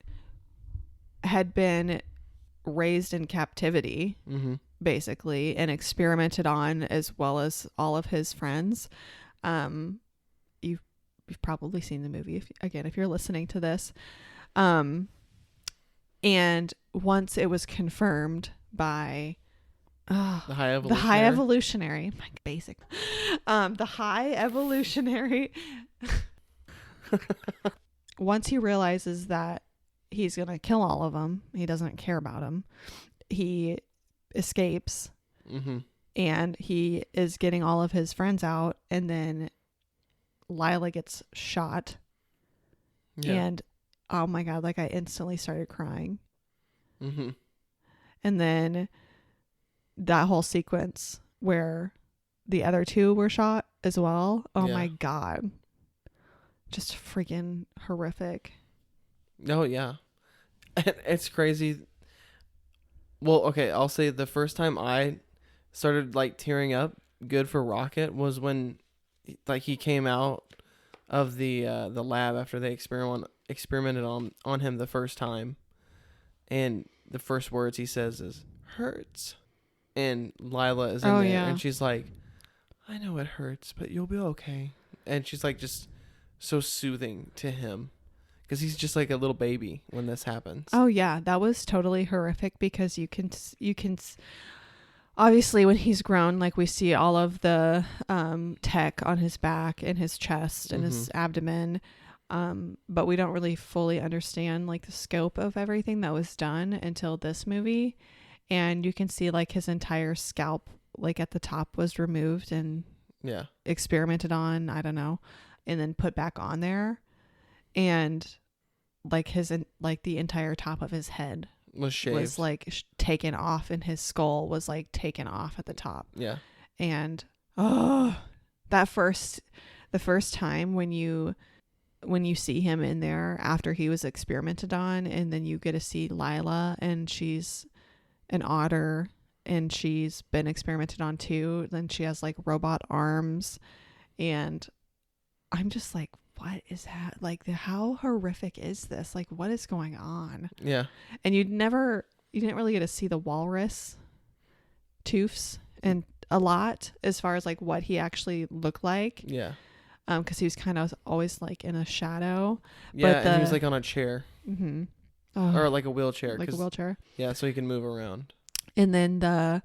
had been raised in captivity, mm-hmm. basically, and experimented on, as well as all of his friends. You've probably seen the movie if you're listening to this. And once it was confirmed by the high evolutionary, like basic, the high evolutionary. Once he realizes that he's gonna kill all of them, he doesn't care about them. He escapes, mm-hmm. and he is getting all of his friends out, and then Lila gets shot. Yeah. And oh my God, like I instantly started crying.
Mm-hmm.
And then that whole sequence where the other two were shot as well. Oh my God. Just freaking horrific.
Oh, yeah. It's crazy. Well, okay, I'll say the first time I started like tearing up good for Rocket was when like he came out of the lab after they experimented on him the first time, and the first words he says is hurts, and Lila is in there and she's like, I know it hurts, but you'll be okay, and she's like just so soothing to him because he's just like a little baby when this happens.
Oh yeah, that was totally horrific because you can obviously when he's grown, like we see all of the tech on his back and his chest and his abdomen, but we don't really fully understand like the scope of everything that was done until this movie. And you can see like his entire scalp like at the top was removed and experimented on, I don't know, and then put back on there. And like the entire top of his head
was shaved,
was like taken off, and his skull was like taken off at the top.
Yeah.
And the first time when you see him in there after he was experimented on, and then you get to see Lila, and she's an otter and she's been experimented on too. Then she has like robot arms, and I'm just like, what is that? Like, how horrific is this? Like, what is going on?
Yeah.
And you didn't really get to see the walrus tooths and a lot as far as like what he actually looked like.
Yeah.
Because he was kind of always like in a shadow.
Yeah,
but
and he was like on a chair.
Mm-hmm.
Or like a wheelchair.
Like a wheelchair.
Yeah, so he can move around.
And then the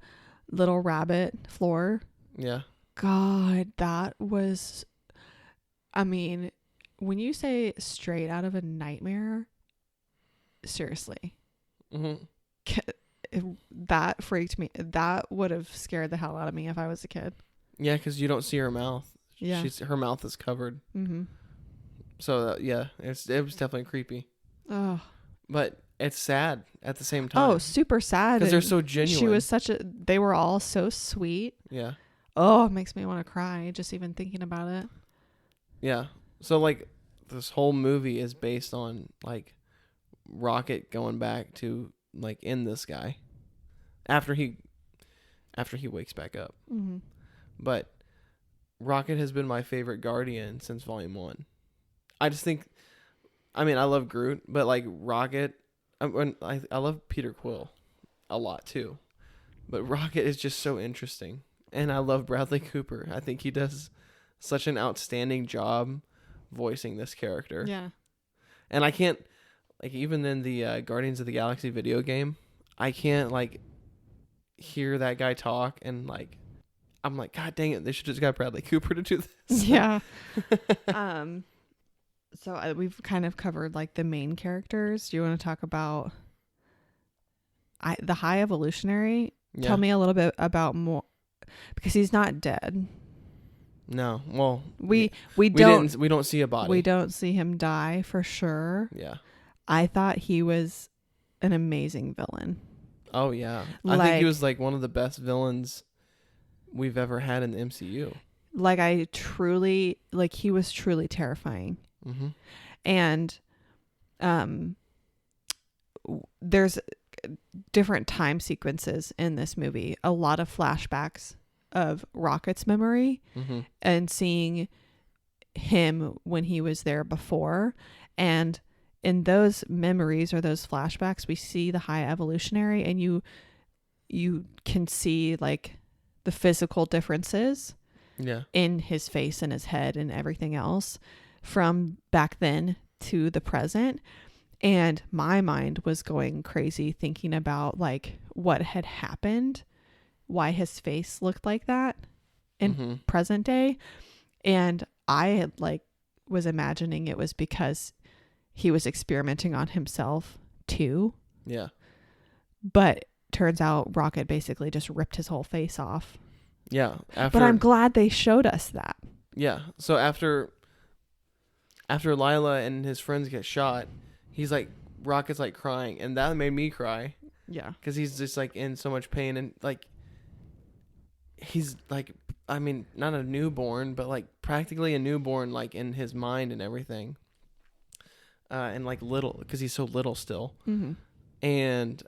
little rabbit floor.
Yeah.
God, that was, I mean, when you say straight out of a nightmare, seriously.
Mm-hmm.
That freaked me. That would have scared the hell out of me if I was a kid.
Yeah, because you don't see her mouth.
Yeah.
Her mouth is covered. Mm-hmm. So, yeah, it was definitely creepy.
Oh.
But it's sad at the same time.
Oh, super sad.
Because they're so genuine.
They were all so sweet.
Yeah.
Oh, it makes me want to cry just even thinking about it.
Yeah. So, like, this whole movie is based on, like, Rocket going back to, like, end this guy. After he wakes back up.
Mm-hmm.
But Rocket has been my favorite Guardian since Volume 1. I just think, I mean, I love Groot, but like Rocket, I love Peter Quill a lot too. But Rocket is just so interesting. And I love Bradley Cooper. I think he does such an outstanding job voicing this character.
Yeah.
And I can't, like, even in the Guardians of the Galaxy video game, I can't, like, hear that guy talk and, like, I'm like, God dang it, they should just got Bradley Cooper to do this.
Yeah. So we've kind of covered like the main characters. Do you want to talk about the High Evolutionary? Yeah. Tell me a little bit about more, because he's not dead.
No. Well,
we don't
see a body.
We don't see him die for sure.
Yeah.
I thought he was an amazing villain.
Oh yeah. I think he was like one of the best villains we've ever had in the MCU.
Like he was truly terrifying.
Mm-hmm.
And there's different time sequences in this movie. A lot of flashbacks of Rocket's memory and seeing him when he was there before. And in those memories or those flashbacks, we see the High Evolutionary, and you can see like the physical differences in his face and his head and everything else from back then to the present. And my mind was going crazy thinking about like what had happened, why his face looked like that in present day. And I had was imagining it was because he was experimenting on himself too.
Yeah.
But turns out Rocket basically just ripped his whole face off.
Yeah.
But I'm glad they showed us that.
Yeah. So after Lila and his friends get shot, Rocket's like crying, and that made me cry
Yeah.
Because he's just like in so much pain, and like he's like, I mean, not a newborn, but like practically a newborn, like in his mind and everything. And like little, because he's so little still.
Mm-hmm.
And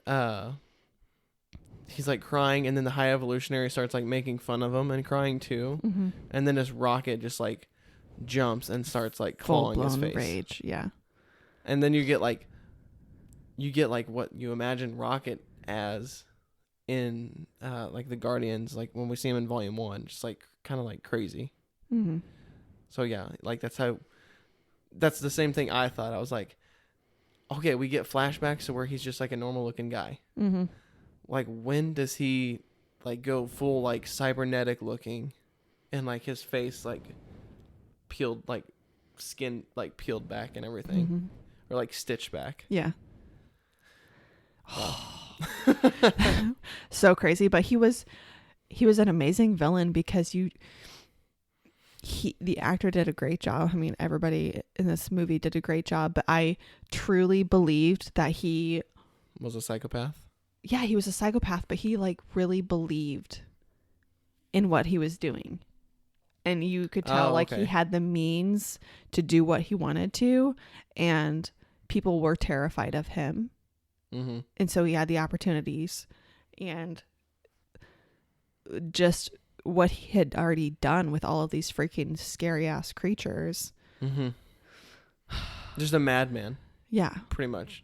he's like crying, and then the High Evolutionary starts like making fun of him and crying too.
Mm-hmm.
And then this Rocket just like jumps and starts like clawing his face.
Rage. Yeah.
And then you get like what you imagine Rocket as in like the Guardians, like when we see him in Volume 1, just like kind of like crazy.
Mm-hmm.
So yeah, like that's the same thing I thought. I was like, okay, we get flashbacks to where he's just like a normal looking guy.
Mm-hmm.
Like, when does he like go full like cybernetic looking, and like his face like peeled, like skin like peeled back and everything,
Mm-hmm.
or like stitched back?
Yeah. So crazy, but he was an amazing villain because the actor did a great job. I mean, everybody in this movie did a great job, but I truly believed that he
Was a psychopath.
Yeah, he was a psychopath, but he like really believed in what he was doing. And you could tell like he had the means to do what he wanted to, and people were terrified of him.
Mm-hmm.
And so he had the opportunities, and just what he had already done with all of these freaking scary ass creatures.
Mm-hmm. Just a madman.
Yeah.
Pretty much.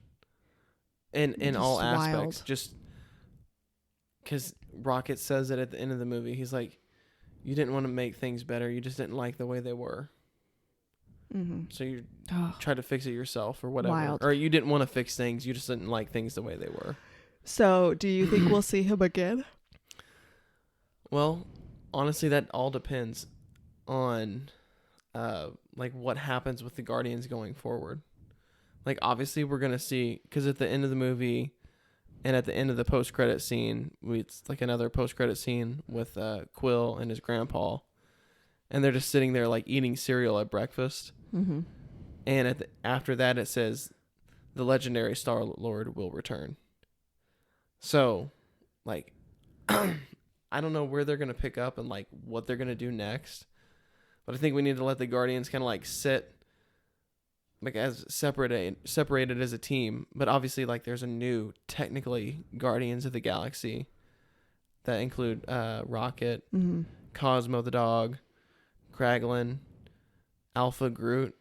In
Just
all aspects.
wild.
Just because Rocket says it at the end of the movie. He's like, you didn't want to make things better. You just didn't like the way they were.
Mm-hmm.
So you try to fix it yourself or whatever.
Wild.
Or you didn't want to fix things. You just didn't like things the way they were.
So do you think we'll see him again?
Well, honestly, that all depends on like what happens with the Guardians going forward. Like, obviously, we're going to see, because at the end of the movie and at the end of the post-credit scene, it's like another post-credit scene with Quill and his grandpa. And they're just sitting there, like, eating cereal at breakfast.
Mm-hmm.
And after that, it says, the legendary Star-Lord will return. So, like, I don't know where they're going to pick up and, like, what they're going to do next. But I think we need to let the Guardians kind of, like, sit, like, as separated as a team. But obviously, like, there's a new, technically, Guardians of the Galaxy that include Rocket,
Mm-hmm.
Cosmo the dog, Kraglin, Alpha Groot,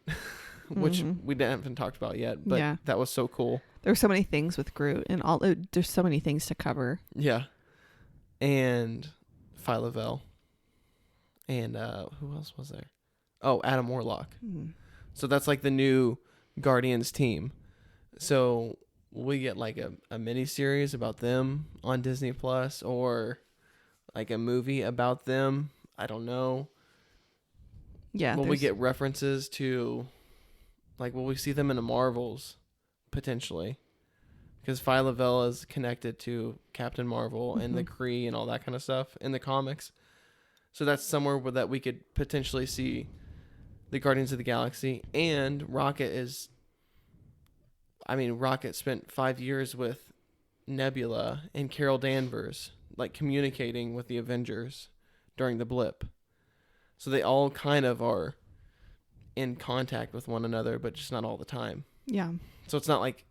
which we haven't talked about yet, but that was so cool.
There's so many things with Groot, and there's so many things to cover.
Yeah. And Phyla-Vell. And who else was there? Oh, Adam Warlock.
Mm.
So that's like the new Guardians team. So we get like a mini series about them on Disney Plus, or like a movie about them. I don't know.
Yeah.
Will we get references to, like, will we see them in the Marvels potentially? Because Phyla-Vell is connected to Captain Marvel and the Kree and all that kind of stuff in the comics. So that's somewhere that we could potentially see the Guardians of the Galaxy. And Rocket spent 5 years with Nebula and Carol Danvers, like, communicating with the Avengers during the blip. So they all kind of are in contact with one another, but just not all the time.
Yeah.
So it's not like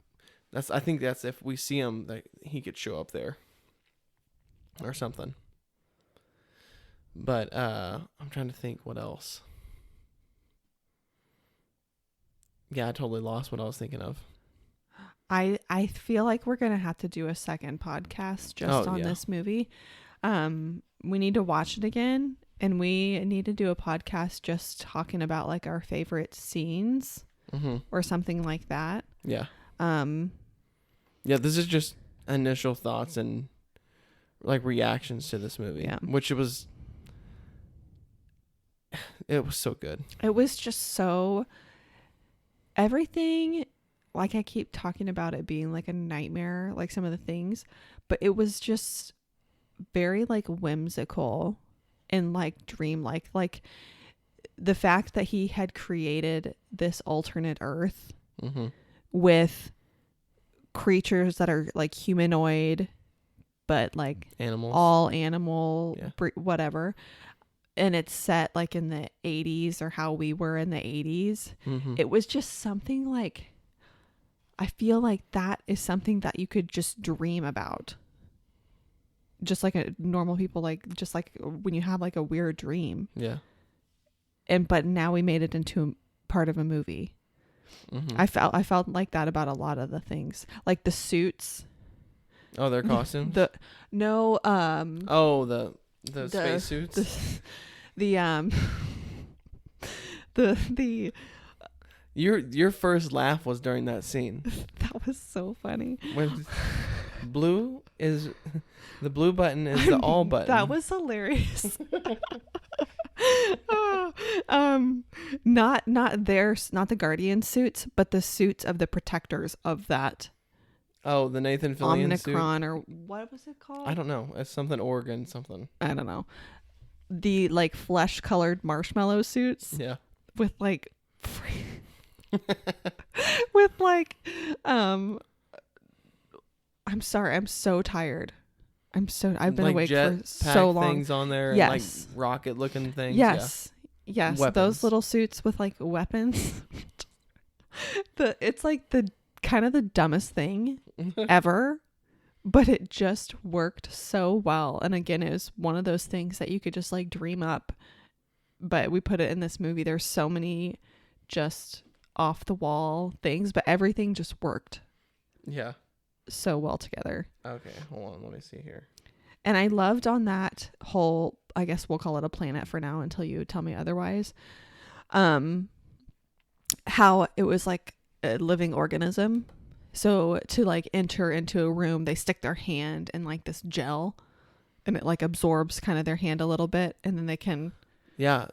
I think that's if we see him, that he could show up there or something. But I'm trying to think what else. Yeah, I totally lost what I was thinking of.
I feel like we're gonna have to do a second podcast just on this movie. We need to watch it again, and we need to do a podcast just talking about like our favorite scenes or something like that.
Yeah. Yeah, this is just initial thoughts and like reactions to this movie, which it was so good. It
was just so everything, like I keep talking about it being like a nightmare, like some of the things, but it was just very like whimsical and like dreamlike. Like the fact that he had created this alternate Earth with creatures that are like humanoid, but like
Animals.
all animal,
Yeah.
whatever. And it's set like in the 80s, or how we were in the 80s.
Mm-hmm.
It was just something like, I feel like that is something that you could just dream about. Just like a normal people, like just like when you have like a weird dream.
Yeah.
But now we made it into part of a movie.
Mm-hmm.
I felt like that about a lot of the things, like the suits.
Oh, their costumes.
The
space suits.
The
Your first laugh was during that scene.
that was so funny.
When blue is the blue button is the all button.
That was hilarious. Not the Guardian suits, but the suits of the protectors of that
Oh, the Nathan Fillion suit.
Omicron, or what was it called?
I don't know. It's something Oregon something.
I don't know. The like flesh colored marshmallow suits.
Yeah.
With like with like I'm sorry, I'm so tired. I've been
like
awake
jet
for so long.
Things on there,
yes.
and like rocket looking things.
Yes. Yeah. Yes.
Weapons.
Those little suits with like weapons. It's like the kind of the dumbest thing ever, but it just worked so well. And again, it was one of those things that you could just like dream up, but we put it in this movie. There's so many just off the wall things, but everything just worked
Yeah.
so well together.
Okay, hold on, let me see here.
And I loved on that whole, I guess we'll call it a planet for now until you tell me otherwise, how it was like a living organism. So to like enter into a room, they stick their hand in like this gel, and it like absorbs kind of their hand a little bit, and then they can.
Yeah,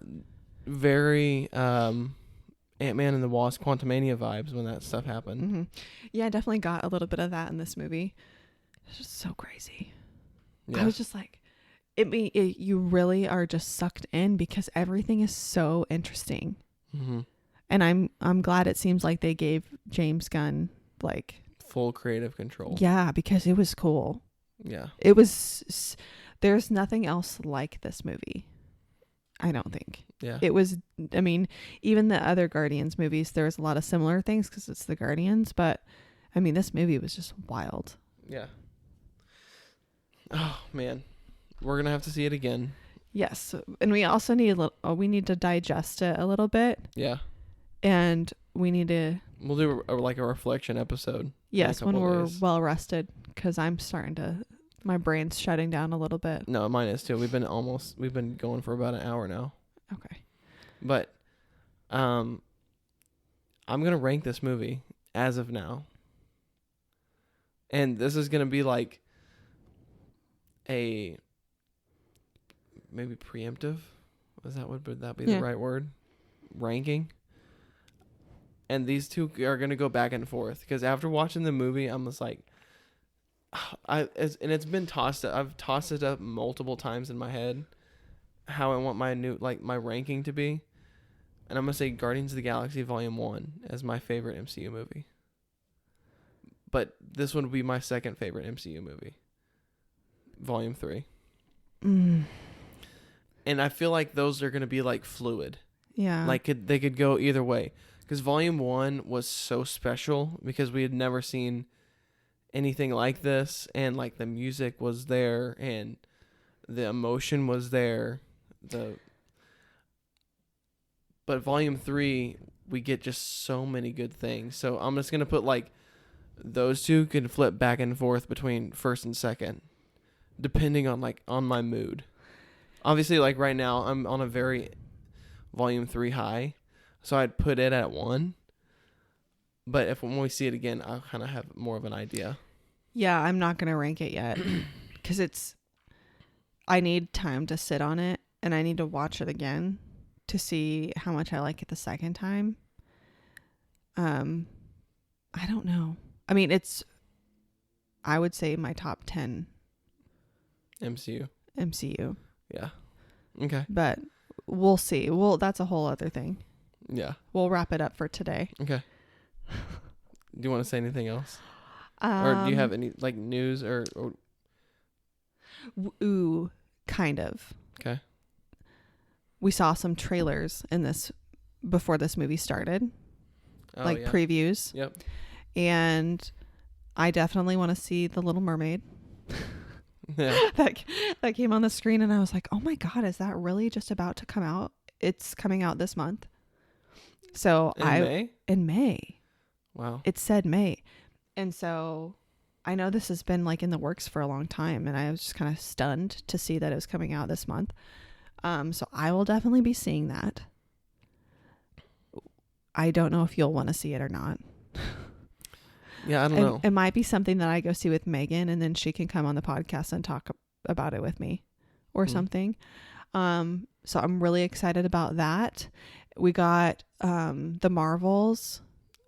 very Ant-Man and the Wasp Quantumania vibes when that stuff happened.
Mm-hmm. Yeah, I definitely got a little bit of that in this movie. It's just so crazy.
Yeah.
I was just like, you really are just sucked in because everything is so interesting.
Mm-hmm.
And I'm glad it seems like they gave James Gunn like
full creative control.
Yeah, because it was cool.
Yeah.
It was, there's nothing else like this movie. I don't think.
Yeah.
It was, I mean, even the other Guardians movies, there's a lot of similar things because it's the Guardians, but I mean, this movie was just wild.
Yeah. Oh, man. We're going to have to see it again.
Yes. And we also need we need to digest it a little bit.
Yeah.
And we need to.
We'll do a reflection episode.
Yes, when we're well rested, because I'm starting to, my brain's shutting down a little bit.
No, mine is too. We've been going for about an hour now.
Okay.
But I'm going to rank this movie as of now. And this is going to be like a maybe preemptive. Would that be the right word? Ranking. And these two are going to go back and forth because after watching the movie, I'm just like, it's been tossed. I've tossed it up multiple times in my head how I want my ranking to be. And I'm going to say Guardians of the Galaxy Volume 1 as my favorite MCU movie. But this one would be my second favorite MCU movie. Volume 3.
Mm.
And I feel like those are going to be like fluid.
Yeah.
Like they could go either way. Because Volume 1 was so special because we had never seen anything like this. And like the music was there and the emotion was there. But Volume 3, we get just so many good things. So I'm just going to put like those two can flip back and forth between first and second. Depending on my mood. Obviously, like right now, I'm on a very Volume 3 high. So I'd put it at 1. But when we see it again, I'll kind of have more of an idea.
Yeah, I'm not going to rank it yet. Because I need time to sit on it. And I need to watch it again to see how much I like it the second time. I don't know. I mean, I would say my top 10
MCU. Yeah. Okay.
But we'll see. That's a whole other thing.
Yeah.
We'll wrap it up for today.
Okay. Do you want to say anything else? Or do you have any like news or
Ooh, kind of.
Okay.
We saw some trailers in this before this movie started, like
yeah.
previews.
Yep.
And I definitely want to see The Little Mermaid.
Yeah.
that came on the screen, and I was like, oh my God, is that really just about to come out? It's coming out this month. So in May.
Wow.
It said May. And so I know this has been like in the works for a long time, and I was just kind of stunned to see that it was coming out this month. So I will definitely be seeing that. I don't know if you'll want to see it or not.
Yeah, I don't know.
It might be something that I go see with Megan, and then she can come on the podcast and talk about it with me or something. So I'm really excited about that. We got the Marvels.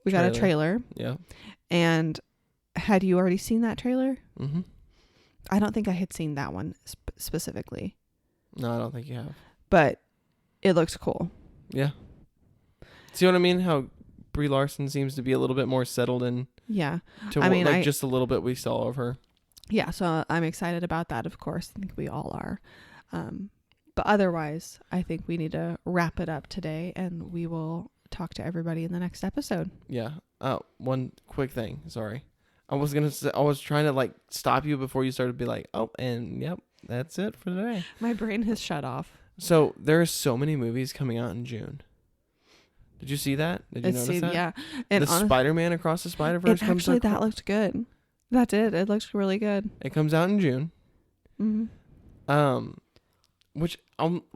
We got a trailer.
Yeah.
And had you already seen that trailer?
Mm-hmm.
I don't think I had seen that one specifically.
No, I don't think you have.
But it looks cool.
Yeah. See what I mean? How Brie Larson seems to be a little bit more settled in.
Yeah.
Just a little bit we saw of her.
Yeah, so I'm excited about that, of course. I think we all are. But otherwise, I think we need to wrap it up today, and we will talk to everybody in the next episode.
Yeah. One quick thing. Sorry. I was trying to like stop you before you started to be like, oh, and yep, that's it for today.
My brain has shut off.
So there are so many movies coming out in June. Did you see that? Did you notice that?
Yeah. And
Spider-Man Across the Spider-Verse comes out.
Actually, that looked good. That did. It looks really good.
It comes out in June.
Mm-hmm.
Which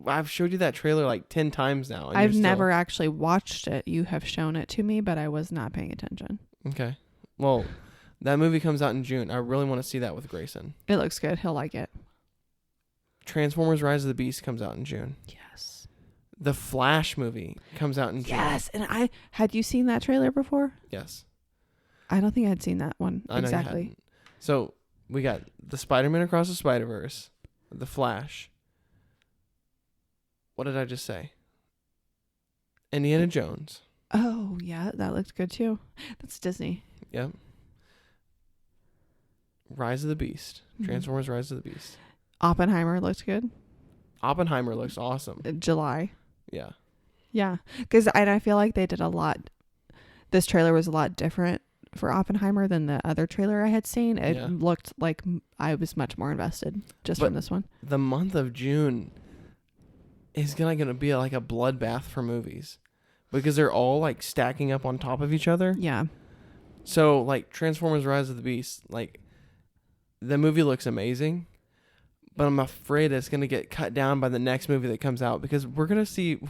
I've showed you that trailer like 10 times now. And
I've never actually watched it. You have shown it to me, but I was not paying attention.
Okay. Well, that movie comes out in June. I really want to see that with Grayson.
It looks good. He'll like it.
Transformers Rise of the Beast comes out in June.
Yes.
The Flash movie comes out in June.
Yes. And had you seen that trailer before?
Yes.
I don't think I'd seen that one
I know
exactly.
You hadn't. So we got the Spider-Man Across the Spider-Verse, the Flash. What did I just say? Indiana Jones.
Oh, yeah. That looked good too. That's Disney.
Yep. Rise of the Beast. Transformers Rise of the Beast.
Oppenheimer looked good.
Oppenheimer looks awesome.
July.
Yeah.
Yeah. Because I feel like they did a lot. This trailer was a lot different for Oppenheimer than the other trailer I had seen. It looked like I was much more invested from this one.
The month of June is gonna be like a bloodbath for movies because they're all like stacking up on top of each other.
Yeah.
So like Transformers Rise of the Beast, like the movie looks amazing, but I'm afraid it's gonna get cut down by the next movie that comes out because we're gonna see.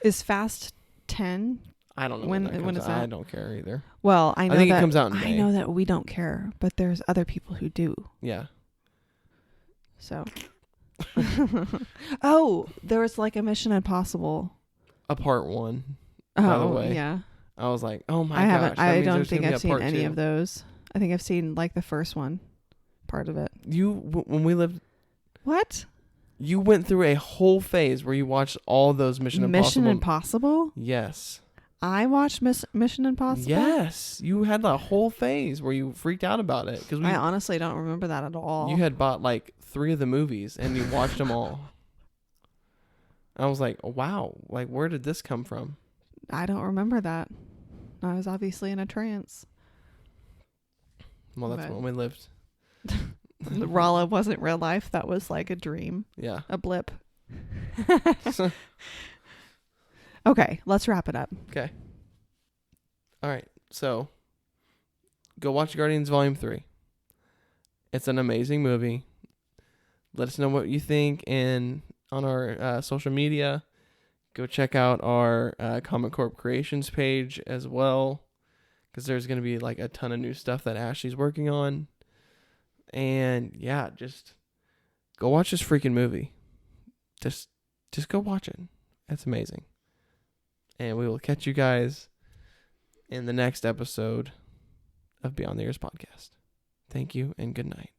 Is Fast 10?
I don't know
when is that?
I don't care either.
Well, I
think it comes out in May.
I know that we don't care, but there's other people who do.
Yeah.
So. Oh, there was like a Mission Impossible.
A part 1.
Oh,
by the way.
Yeah.
I was like, oh my gosh.
I don't think I've seen any of those. I think I've seen like the first one, part of it.
When we lived.
What?
You went through a whole phase where you watched all those Mission Impossible.
Mission Impossible?
Yes.
I watched Mission Impossible?
Yes. You had the whole phase where you freaked out about it.
I honestly don't remember that at all.
You had bought like 3 of the movies and you watched them all. I was like, wow, like where did this come from?
I don't remember that. I was obviously in a trance.
Well, that's when we lived.
Rala wasn't real life. That was like a dream.
Yeah.
A blip. Okay, let's wrap it up.
Okay. All right. So, go watch Guardians Volume 3. It's an amazing movie. Let us know what you think on our social media. Go check out our Comic Corp Creations page as well, because there's going to be like a ton of new stuff that Ashley's working on. And yeah, just go watch this freaking movie. Just go watch it. It's amazing. And we will catch you guys in the next episode of Beyond the Ears podcast. Thank you and good night.